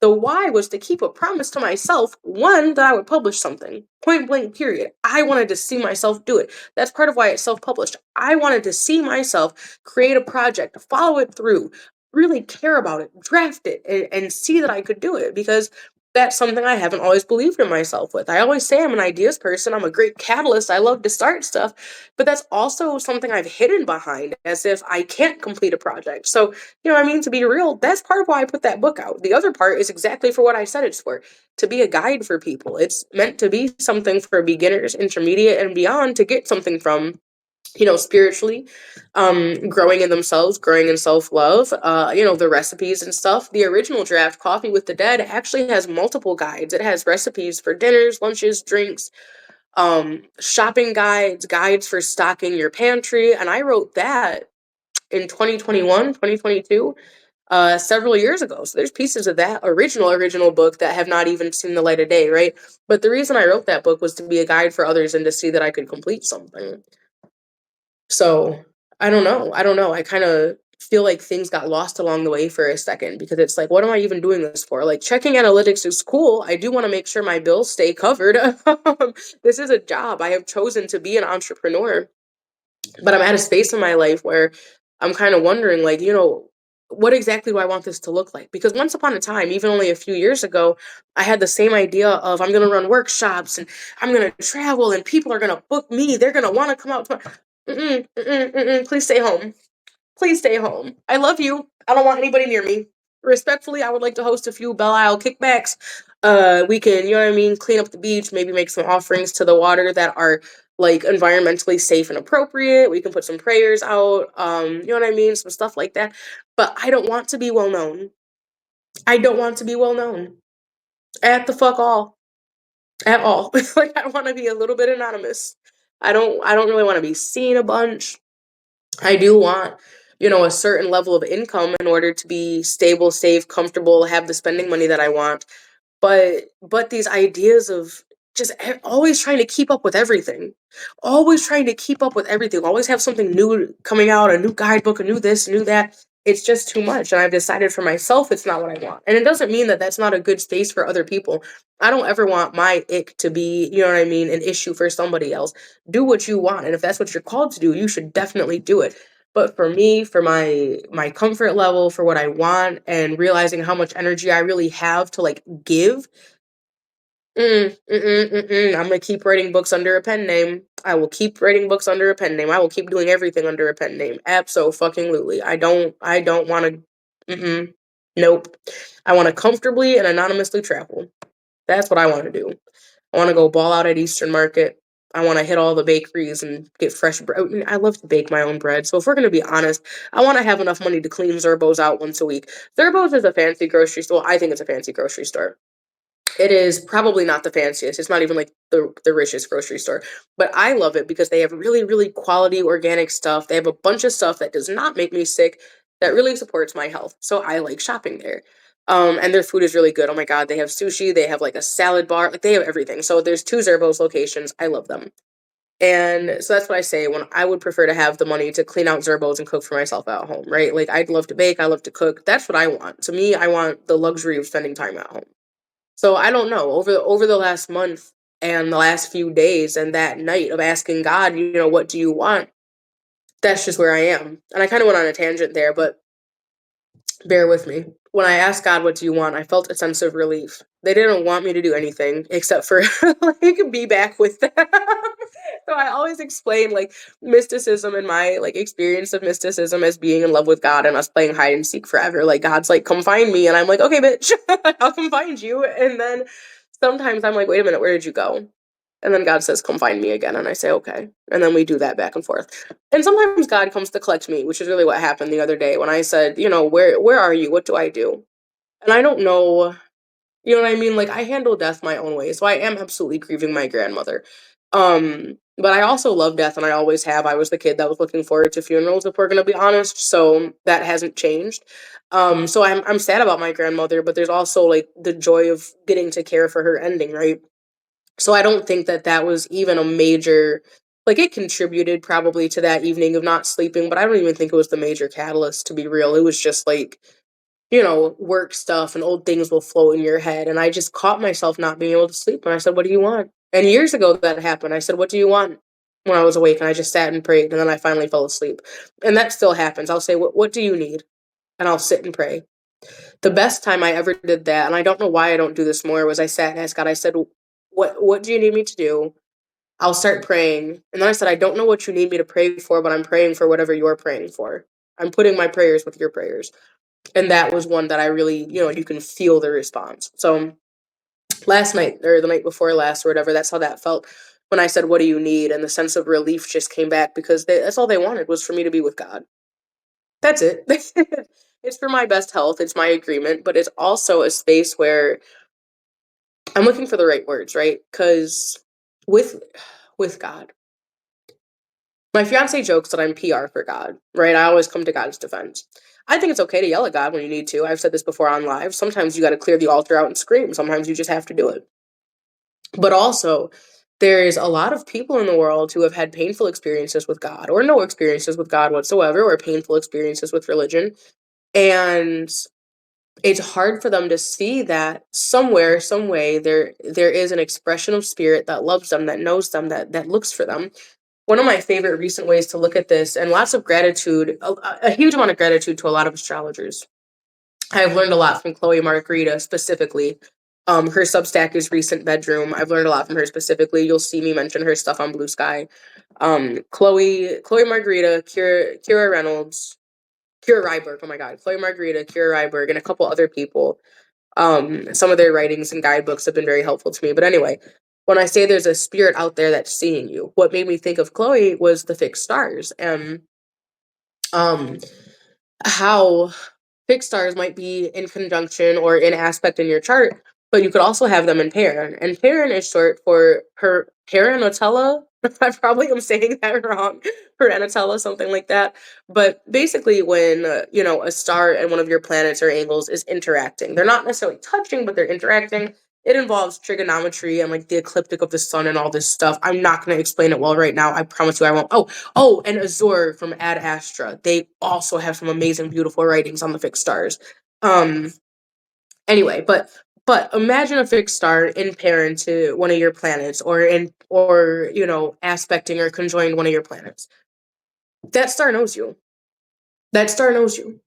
The why was to keep a promise to myself, one, that I would publish something, point blank, period. I wanted to see myself do it. That's part of why it's self published. I wanted to see myself create a project, follow it through, really care about it, draft it, and see that I could do it because that's something I haven't always believed in myself with. I always say I'm an ideas person, I'm a great catalyst, I love to start stuff, but that's also something I've hidden behind as if I can't complete a project. So what I mean? To be real, that's part of why I put that book out. The other part is exactly for what I said it's for, to be a guide for people. It's meant to be something for beginners, intermediate, and beyond to get something from, spiritually, growing in themselves, growing in self-love, the recipes and stuff. The original draft, Coffee with the Dead, actually has multiple guides. It has recipes for dinners, lunches, drinks, shopping guides, guides for stocking your pantry. And I wrote that in 2021, 2022, several years ago. So there's pieces of that original book that have not even seen the light of day, right? But the reason I wrote that book was to be a guide for others and to see that I could complete something. So I don't know. I don't know. I kind of feel like things got lost along the way for a second because it's like, what am I even doing this for? Like, checking analytics is cool. I do want to make sure my bills stay covered. This is a job. I have chosen to be an entrepreneur, but I'm at a space in my life where I'm kind of wondering, like, what exactly do I want this to look like? Because once upon a time, even only a few years ago, I had the same idea of I'm going to run workshops and I'm going to travel and people are going to book me. They're going to want to come out to please stay home. Please stay home. I love you. I don't want anybody near me. Respectfully, I would like to host a few Belle Isle kickbacks. We can, clean up the beach, maybe make some offerings to the water that are like environmentally safe and appropriate. We can put some prayers out, some stuff like that. But I don't want to be well known. I don't want to be well known at the fuck all, at all. Like, I want to be a little bit anonymous. I don't really want to be seen a bunch. I do want, a certain level of income in order to be stable, safe, comfortable, have the spending money that I want. But these ideas of just always trying to keep up with everything, always trying to keep up with everything, always have something new coming out, a new guidebook, a new this, a new that. It's just too much. And I've decided for myself, it's not what I want. And it doesn't mean that that's not a good space for other people. I don't ever want my ick to be, an issue for somebody else. Do what you want. And if that's what you're called to do, you should definitely do it. But for me, for my comfort level, for what I want, and realizing how much energy I really have to like give, I'm gonna keep writing books under a pen name. I will keep writing books under a pen name. I will keep doing everything under a pen name. Absolutely. I don't want to. Nope. I want to comfortably and anonymously travel. That's what I want to do. I want to go ball out at Eastern Market. I want to hit all the bakeries and get fresh bread. I love to bake my own bread. So if we're going to be honest, I want to have enough money to clean Zerbo's out once a week. Zerbo's is a fancy grocery store. I think it's a fancy grocery store. It is probably not the fanciest. It's not even like the richest grocery store. But I love it because they have really, really quality organic stuff. They have a bunch of stuff that does not make me sick, that really supports my health. So I like shopping there. And their food is really good. Oh my God, they have sushi, they have like a salad bar, like they have everything. So there's 2 Zerbo's locations. I love them. And so that's what I say when I would prefer to have the money to clean out Zerbo's and cook for myself at home, right? Like, I'd love to bake, I love to cook. That's what I want. To me, I want the luxury of spending time at home. So I don't know. Over the last month and the last few days and that night of asking God, what do you want? That's just where I am. And I kind of went on a tangent there, but bear with me. When I asked God, what do you want? I felt a sense of relief. They didn't want me to do anything except for like be back with them. So I always explain like mysticism and my like experience of mysticism as being in love with God and us playing hide and seek forever. Like God's like, come find me. And I'm like, okay, bitch, I'll come find you. And then sometimes I'm like, wait a minute, where did you go? And then God says, come find me again. And I say, okay. And then we do that back and forth. And sometimes God comes to collect me, which is really what happened the other day when I said, where are you? What do I do? And I don't know, you know what I mean? Like I handle death my own way. So I am absolutely grieving my grandmother. But I also love death and I always have. I was the kid that was looking forward to funerals, if we're gonna be honest. So that hasn't changed. So I'm sad about my grandmother, but there's also like the joy of getting to care for her ending, right? So I don't think that that was even a major, like it contributed probably to that evening of not sleeping, but I don't even think it was the major catalyst, to be real. It was just like, work stuff and old things will float in your head. And I just caught myself not being able to sleep. And I said, what do you want? And years ago that happened. I said, what do you want? When I was awake, and I just sat and prayed, and then I finally fell asleep. And that still happens. I'll say, what do you need? And I'll sit and pray. The best time I ever did that, and I don't know why I don't do this more, was I sat and asked God, I said, what do you need me to do? I'll start praying. And then I said, I don't know what you need me to pray for, but I'm praying for whatever you're praying for. I'm putting my prayers with your prayers. And that was one that I really, you can feel the response. So last night or the night before last or whatever, that's how that felt when I said, what do you need? And the sense of relief just came back because that's all they wanted was for me to be with God. That's it. It's for my best health. It's my agreement, but it's also a space where I'm looking for the right words, right? Because with God, my fiance jokes that I'm PR for God, right? I always come to God's defense. I think it's okay to yell at God when you need to. I've said this before on live. Sometimes you got to clear the altar out and scream. Sometimes you just have to do it. But also, there's a lot of people in the world who have had painful experiences with God or no experiences with God whatsoever or painful experiences with religion. And it's hard for them to see that somewhere, some way, there is an expression of spirit that loves them, that knows them, that looks for them. One of my favorite recent ways to look at this, and lots of gratitude, a huge amount of gratitude to a lot of astrologers. I've learned a lot from Chloe Margarita specifically. Her Substack is Recent Bedroom. I've learned a lot from her specifically. You'll see me mention her stuff on Blue Sky. Chloe Margarita, Kira Reynolds, Kira Ryberg. Oh my God, Chloe Margarita, Kira Ryberg, and a couple other people. Some of their writings and guidebooks have been very helpful to me. But anyway, when I say there's a spirit out there that's seeing you, what made me think of Chloe was the fixed stars and um how fixed stars might be in conjunction or in aspect in your chart, but you could also have them in pair. And Perrin is short for her Perenotella. I probably am saying that wrong. Perenotella, something like that. But basically, when a star and one of your planets or angles is interacting, they're not necessarily touching, but they're interacting. It involves trigonometry and like the ecliptic of the sun and all this stuff. I'm not going to explain it well right now. I promise you I won't. Oh, and Azure from Ad Astra. They also have some amazing, beautiful writings on the fixed stars. Um, anyway, but imagine a fixed star in pair to one of your planets, or aspecting or conjoined one of your planets. That star knows you. That star knows you.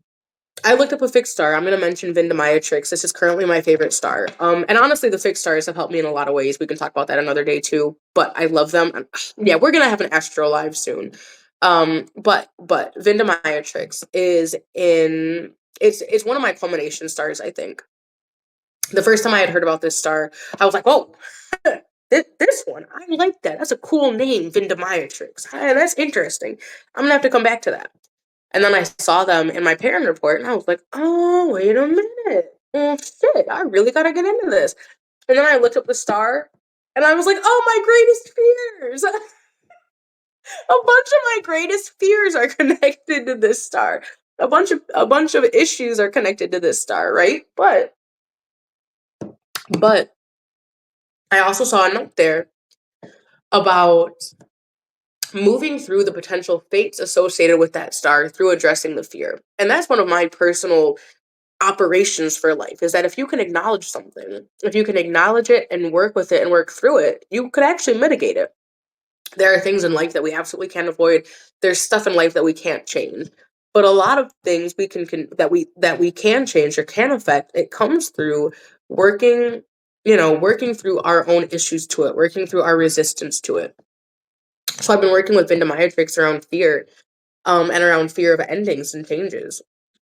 I looked up a fixed star. I'm going to mention Vindamayatrix. This is currently my favorite star. And honestly, the fixed stars have helped me in a lot of ways. We can talk about that another day too. But I love them. Yeah, we're going to have an Astro Live soon. But Vindamayatrix is in. It's one of my culmination stars. I think the first time I had heard about this star, I was like, oh. This one, I like that. That's a cool name, Vindamayatrix. That's interesting. I'm gonna have to come back to that. And then I saw them in my parent report, and I was like, oh, wait a minute. Oh, shit, I really gotta get into this. And then I looked up the star, and I was like, oh, my greatest fears. A bunch of my greatest fears are connected to this star. A bunch of issues are connected to this star, right? But I also saw a note there about moving through the potential fates associated with that star through addressing the fear. And that's one of my personal operations for life, is that if you can acknowledge something, if you can acknowledge it and work with it and work through it, you could actually mitigate it. There are things in life that we absolutely can't avoid. There's stuff in life that we can't change. But a lot of things that we can change or can affect, it comes through working, working through our own issues to it, working through our resistance to it. So I've been working with Vindomatrix around fear, and around fear of endings and changes.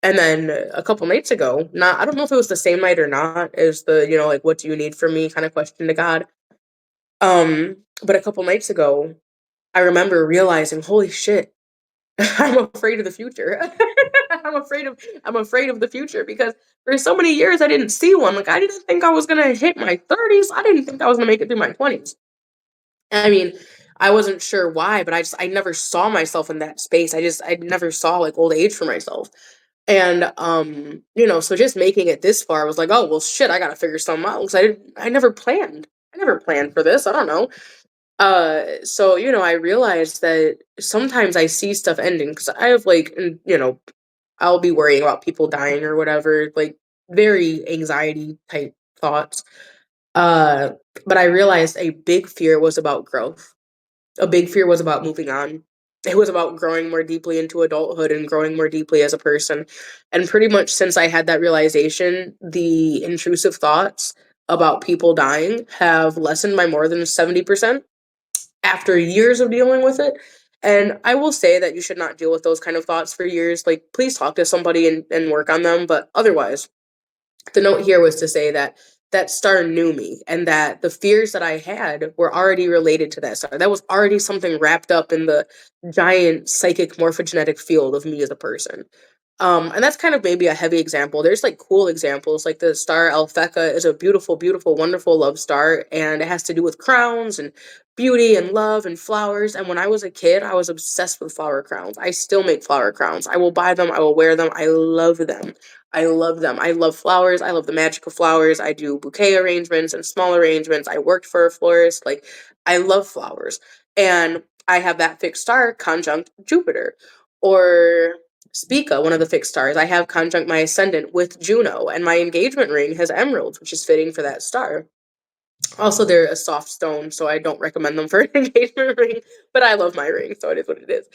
And then a couple nights ago, not I don't know if it was the same night or not, is the, like, what do you need from me kind of question to God. But a couple nights ago, I remember realizing, holy shit, I'm afraid of the future. I'm afraid of the future because for so many years I didn't see one. Like, I didn't think I was gonna hit my 30s. I didn't think I was gonna make it through my 20s. I mean, I wasn't sure why, but I never saw myself in that space. I never saw like old age for myself. And so just making it this far was like, oh well shit, I gotta figure something out because I never planned. I never planned for this. I don't know. So I realized that sometimes I see stuff ending because I have like, I'll be worrying about people dying or whatever, like very anxiety type thoughts. Uh, but I realized a big fear was about growth. A big fear was about moving on. It was about growing more deeply into adulthood and growing more deeply as a person. And pretty much since I had that realization, the intrusive thoughts about people dying have lessened by more than 70% after years of dealing with it. And I will say that you should not deal with those kind of thoughts for years. Like, please talk to somebody and work on them. But otherwise, the note here was to say that that star knew me and that the fears that I had were already related to that star. That was already something wrapped up in the giant psychic morphogenetic field of me as a person. And that's kind of maybe a heavy example. There's like cool examples, like the star Alphecca is a beautiful, beautiful, wonderful love star, and it has to do with crowns and beauty and love and flowers. And when I was a kid, I was obsessed with flower crowns. I still make flower crowns. I will buy them, I will wear them. I love them. I love them. I love flowers. I love the magic of flowers. I do bouquet arrangements and small arrangements. I worked for a florist. Like, I love flowers. And I have that fixed star conjunct Jupiter. Or Spica, one of the fixed stars, I have conjunct my ascendant with Juno, and my engagement ring has emeralds, which is fitting for that star. Also, they're a soft stone, so I don't recommend them for an engagement ring, but I love my ring, so it is what it is.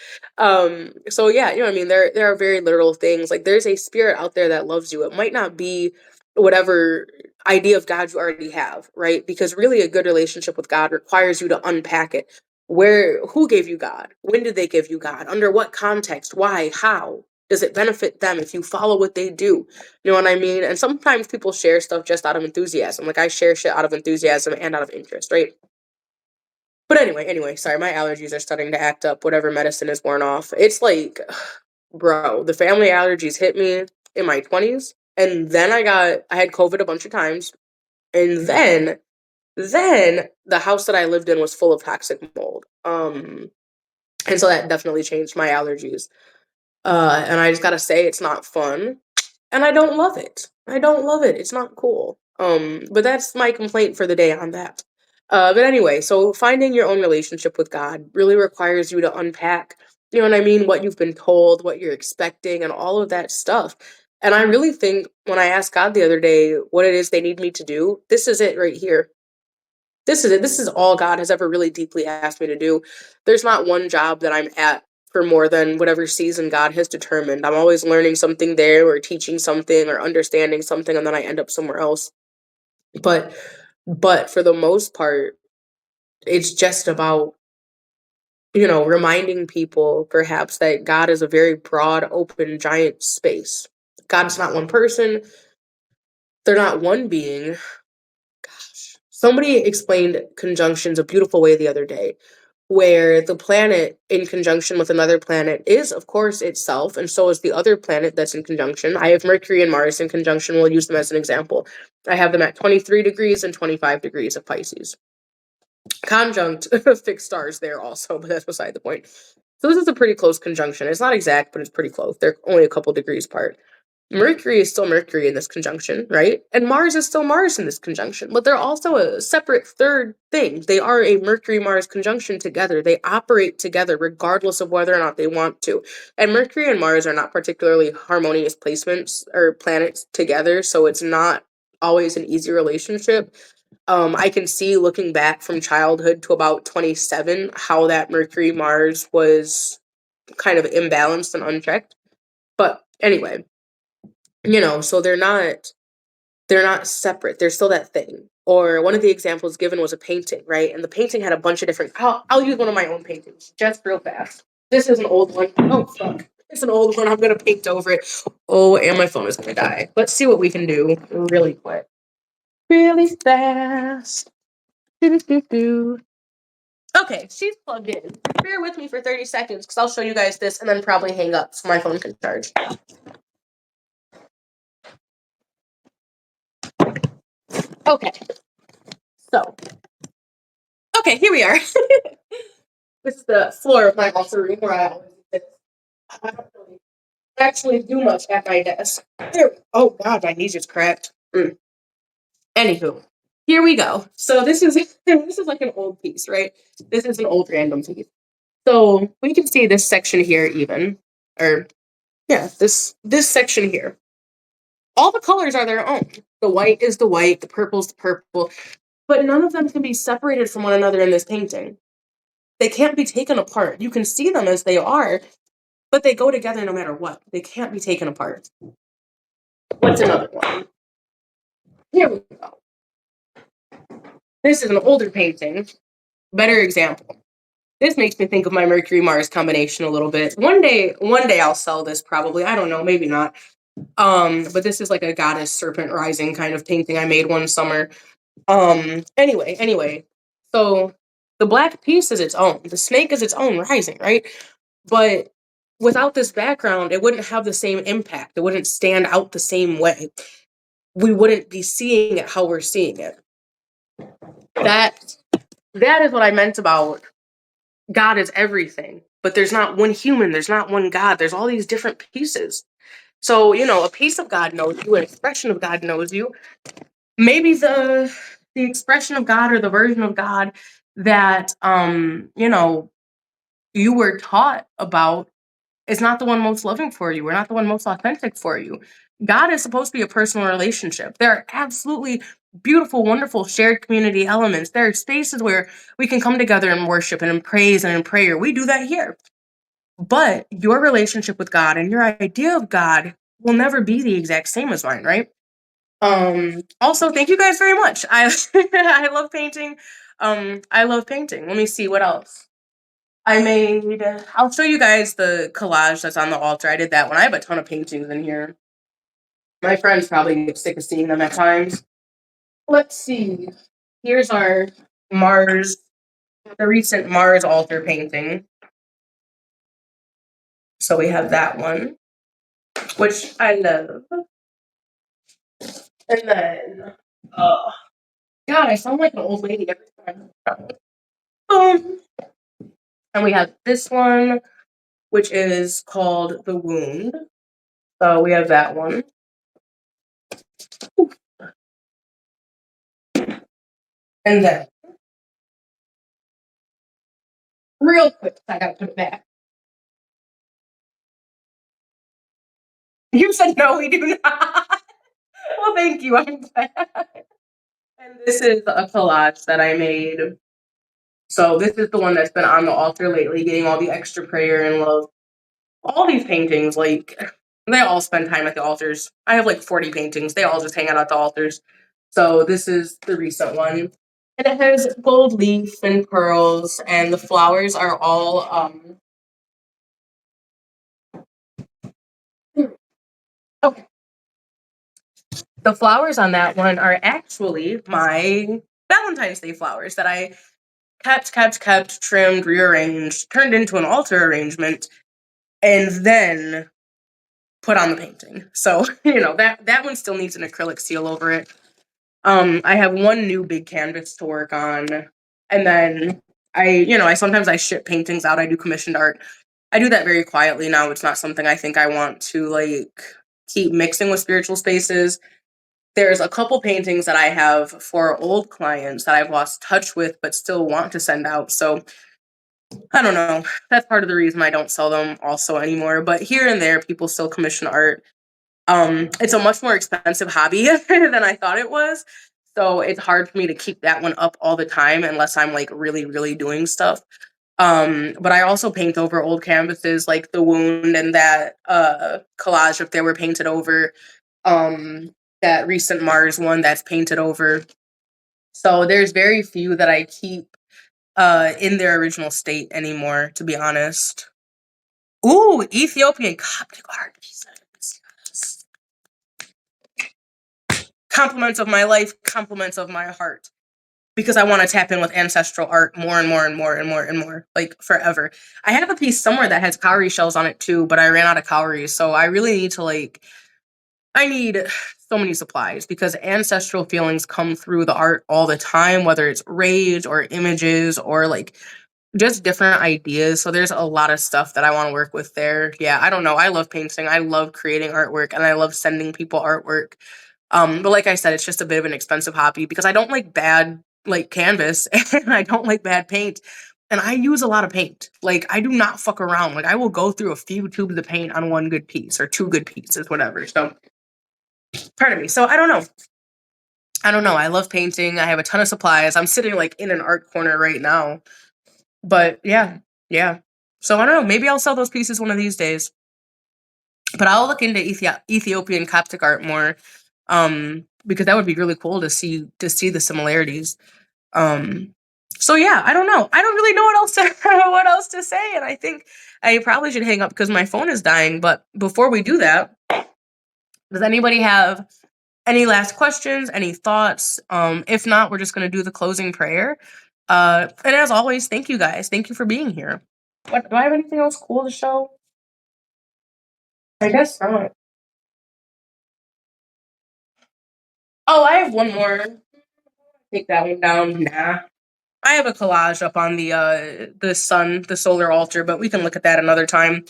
So yeah, what I mean? There are very literal things. Like, there's a spirit out there that loves you. It might not be whatever idea of God you already have, right? Because really a good relationship with God requires you to unpack it. Who gave you God? When did they give you God? Under what context? Why? How? Does it benefit them if you follow what they do? You know what I mean? And sometimes people share stuff just out of enthusiasm. Like, I share shit out of enthusiasm and out of interest, right? But anyway, sorry, my allergies are starting to act up. Whatever medicine is worn off. It's like, bro, the family allergies hit me in my 20s. And then I had COVID a bunch of times. And then the house that I lived in was full of toxic mold. And so that definitely changed my allergies. And I just gotta say, it's not fun. And I don't love it. I don't love it. It's not cool. But that's my complaint for the day on that. But anyway, so finding your own relationship with God really requires you to unpack, you know what I mean, what you've been told, what you're expecting, and all of that stuff. And I really think when I asked God the other day what it is they need me to do, this is it right here. This is it. This is all God has ever really deeply asked me to do. There's not one job that I'm at for more than whatever season God has determined. I'm always learning something there or teaching something or understanding something, and then I end up somewhere else. But for the most part, it's just about, reminding people perhaps that God is a very broad, open, giant space. God's not one person. They're not one being. Gosh. Somebody explained conjunctions a beautiful way the other day, where the planet in conjunction with another planet is, of course, itself, and so is the other planet that's in conjunction. I have Mercury and Mars in conjunction. We'll use them as an example. I have them at 23 degrees and 25 degrees of Pisces. Conjunct fixed stars there also, but that's beside the point. So this is a pretty close conjunction. It's not exact, but it's pretty close. They're only a couple degrees apart. Mercury is still Mercury in this conjunction, right? And Mars is still Mars in this conjunction, but they're also a separate third thing. They are a Mercury-Mars conjunction together. They operate together regardless of whether or not they want to. And Mercury and Mars are not particularly harmonious placements or planets together, so it's not always an easy relationship. I can see looking back from childhood to about 27 how that Mercury-Mars was kind of imbalanced and unchecked. But anyway, so they're not separate. They're still that thing. Or one of the examples given was a painting, right? And the painting had a bunch of different. I'll use one of my own paintings just real fast. This is an old one. Oh fuck. It's an old one. I'm gonna paint over it. Oh, and my phone is gonna die. Let's see what we can do really quick. Really fast. Do. Okay, she's plugged in. Bear with me for 30 seconds because I'll show you guys this and then probably hang up so my phone can charge. Okay. So. Okay, here we are. This is the floor of my altar room where I always sit. I don't really actually do much at my desk. Oh god, my knees just cracked. Anywho, here we go. So this is like an old piece, right? This is an old random piece. So we can see this section here even, or yeah, this section here. All the colors are their own. The white is the white, the purple's the purple, but none of them can be separated from one another in this painting. They can't be taken apart. You can see them as they are, but they go together no matter what. They can't be taken apart. What's another one? Here we go. This is an older painting. Better example. This makes me think of my Mercury-Mars combination a little bit. One day I'll sell this probably. I don't know, maybe not. But this is like a goddess serpent rising kind of painting I made one summer. Anyway. So the black piece is its own. The snake is its own rising, right? But without this background, it wouldn't have the same impact. It wouldn't stand out the same way. We wouldn't be seeing it how we're seeing it. That is what I meant about God is everything. But there's not one human, there's not one God. There's all these different pieces. So, a piece of God knows you, an expression of God knows you. Maybe the expression of God or the version of God that you were taught about is not the one most loving for you. We're not the one most authentic for you. God is supposed to be a personal relationship. There are absolutely beautiful, wonderful shared community elements. There are spaces where we can come together and worship and in praise and in prayer. We do that here. But your relationship with God and your idea of God will never be the exact same as mine, right? Also, thank you guys very much. I I love painting. I love painting. Let me see what else. I'll show you guys the collage that's on the altar. I did that one. I have a ton of paintings in here. My friends probably get sick of seeing them at times. Let's see. Here's our Mars, the recent Mars altar painting. So we have that one, which I love. And then, God, I sound like an old lady every time. And we have this one, which is called The Wound. So we have that one. And then, real quick, I gotta put it back. You said no, we do not. Well, thank you. I'm glad. And this is a collage that I made. So this is the one that's been on the altar lately, getting all the extra prayer and love. All these paintings, they all spend time at the altars. I have 40 paintings. They all just hang out at the altars. So this is the recent one. And it has gold leaf and pearls, and the flowers are all, okay. The flowers on that one are actually my Valentine's Day flowers that I kept, trimmed, rearranged, turned into an altar arrangement, and then put on the painting. So, that one still needs an acrylic seal over it. I have one new big canvas to work on, and then I sometimes ship paintings out. I do commissioned art. I do that very quietly now. It's not something I think I want to keep mixing with spiritual spaces. There's a couple paintings that I have for old clients that I've lost touch with, but still want to send out. So I don't know. That's part of the reason I don't sell them also anymore. But here and there, people still commission art. It's a much more expensive hobby than I thought it was. So it's hard for me to keep that one up all the time unless I'm really, really doing stuff. But I also paint over old canvases, like the wound and that collage if they were painted over. That recent Mars one that's painted over. So there's very few that I keep in their original state anymore, to be honest. Ooh, Ethiopian Coptic art pieces. Compliments of my life, compliments of my heart. Because I want to tap in with ancestral art more and more and more and more and more, like forever. I have a piece somewhere that has cowrie shells on it too, but I ran out of cowries, so I really need to I need so many supplies because ancestral feelings come through the art all the time, whether it's rage or images or like just different ideas. So there's a lot of stuff that I want to work with there. Yeah, I don't know. I love painting. I love creating artwork and I love sending people artwork. But like I said, it's just a bit of an expensive hobby because I don't like bad like canvas and I don't like bad paint. And I use a lot of paint. Like I do not fuck around. Like I will go through a few tubes of paint on one good piece or two good pieces, whatever. So pardon me. So I don't know. I don't know. I love painting. I have a ton of supplies. I'm sitting like in an art corner right now. But yeah, yeah. So I don't know. Maybe I'll sell those pieces one of these days. But I'll look into Ethiopian Coptic art more, because that would be really cool to see the similarities. Um, so yeah, I don't know. I don't really know what else to what else to say, and I think I probably should hang up because my phone is dying. But before we do that, does anybody have any last questions? Any thoughts? If not, we're just gonna do the closing prayer. And as always, thank you guys. Thank you for being here. What do I have anything else cool to show? I guess not. Oh, I have one more. Take that one down. Nah. I have a collage up on the solar altar, but we can look at that another time.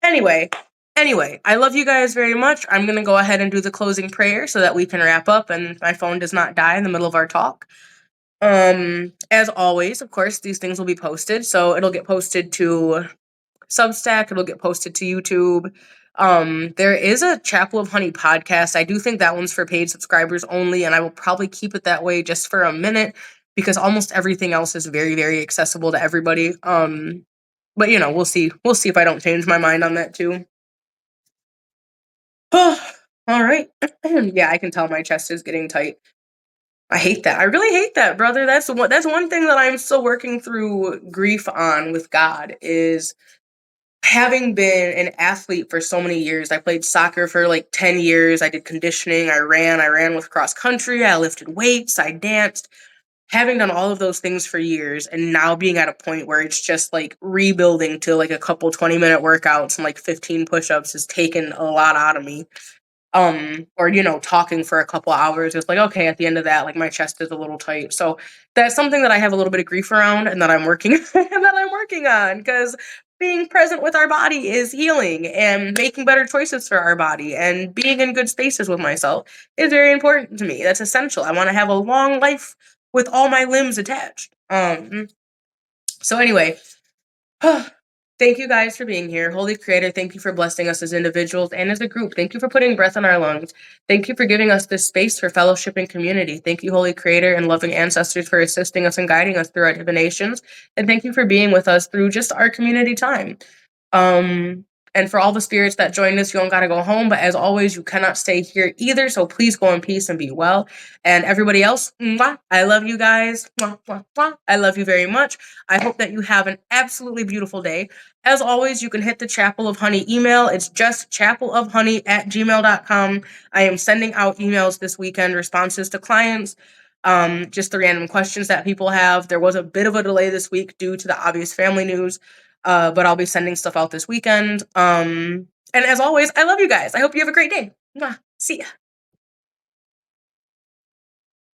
Anyway, I love you guys very much. I'm gonna go ahead and do the closing prayer so that we can wrap up and my phone does not die in the middle of our talk. As always, of course, these things will be posted, so it'll get posted to Substack, it'll get posted to YouTube. There is a Chapel of Honey podcast. I do think that one's for paid subscribers only, and I will probably keep it that way just for a minute because almost everything else is very, very accessible to everybody. But you know, we'll see. We'll see if I don't change my mind on that too. All right. Yeah, I can tell my chest is getting tight. I hate that. I really hate that, brother. That's one thing that I'm still working through grief on with God is having been an athlete for so many years. I played soccer for like 10 years. I did conditioning. I ran with cross country. I lifted weights. I danced. Having done all of those things for years and now being at a point where it's just like rebuilding to like a couple 20-minute workouts and like 15 push-ups has taken a lot out of me. Or you know, talking for a couple hours, it's like, okay, at the end of that, like my chest is a little tight. So that's something that I have a little bit of grief around and that I'm working that I'm working on because being present with our body is healing and making better choices for our body and being in good spaces with myself is very important to me. That's essential. I want to have a long life with all my limbs attached. So anyway, thank you guys for being here. Holy Creator, thank you for blessing us as individuals and as a group. Thank you for putting breath in our lungs. Thank you for giving us this space for fellowship and community. Thank you, Holy Creator and loving ancestors, for assisting us and guiding us through our divinations. And thank you for being with us through just our community time. And for all the spirits that joined us, you don't gotta go home, but as always, you cannot stay here either. So please go in peace and be well. And everybody else, mwah, I love you guys. Mwah, mwah, mwah. I love you very much. I hope that you have an absolutely beautiful day. As always, you can hit the Chapel of Honey email. It's just chapelofhoney@gmail.com. I am sending out emails this weekend, responses to clients, just the random questions that people have. There was a bit of a delay this week due to the obvious family news. But I'll be sending stuff out this weekend. And as always, I love you guys. I hope you have a great day. Mwah. See ya.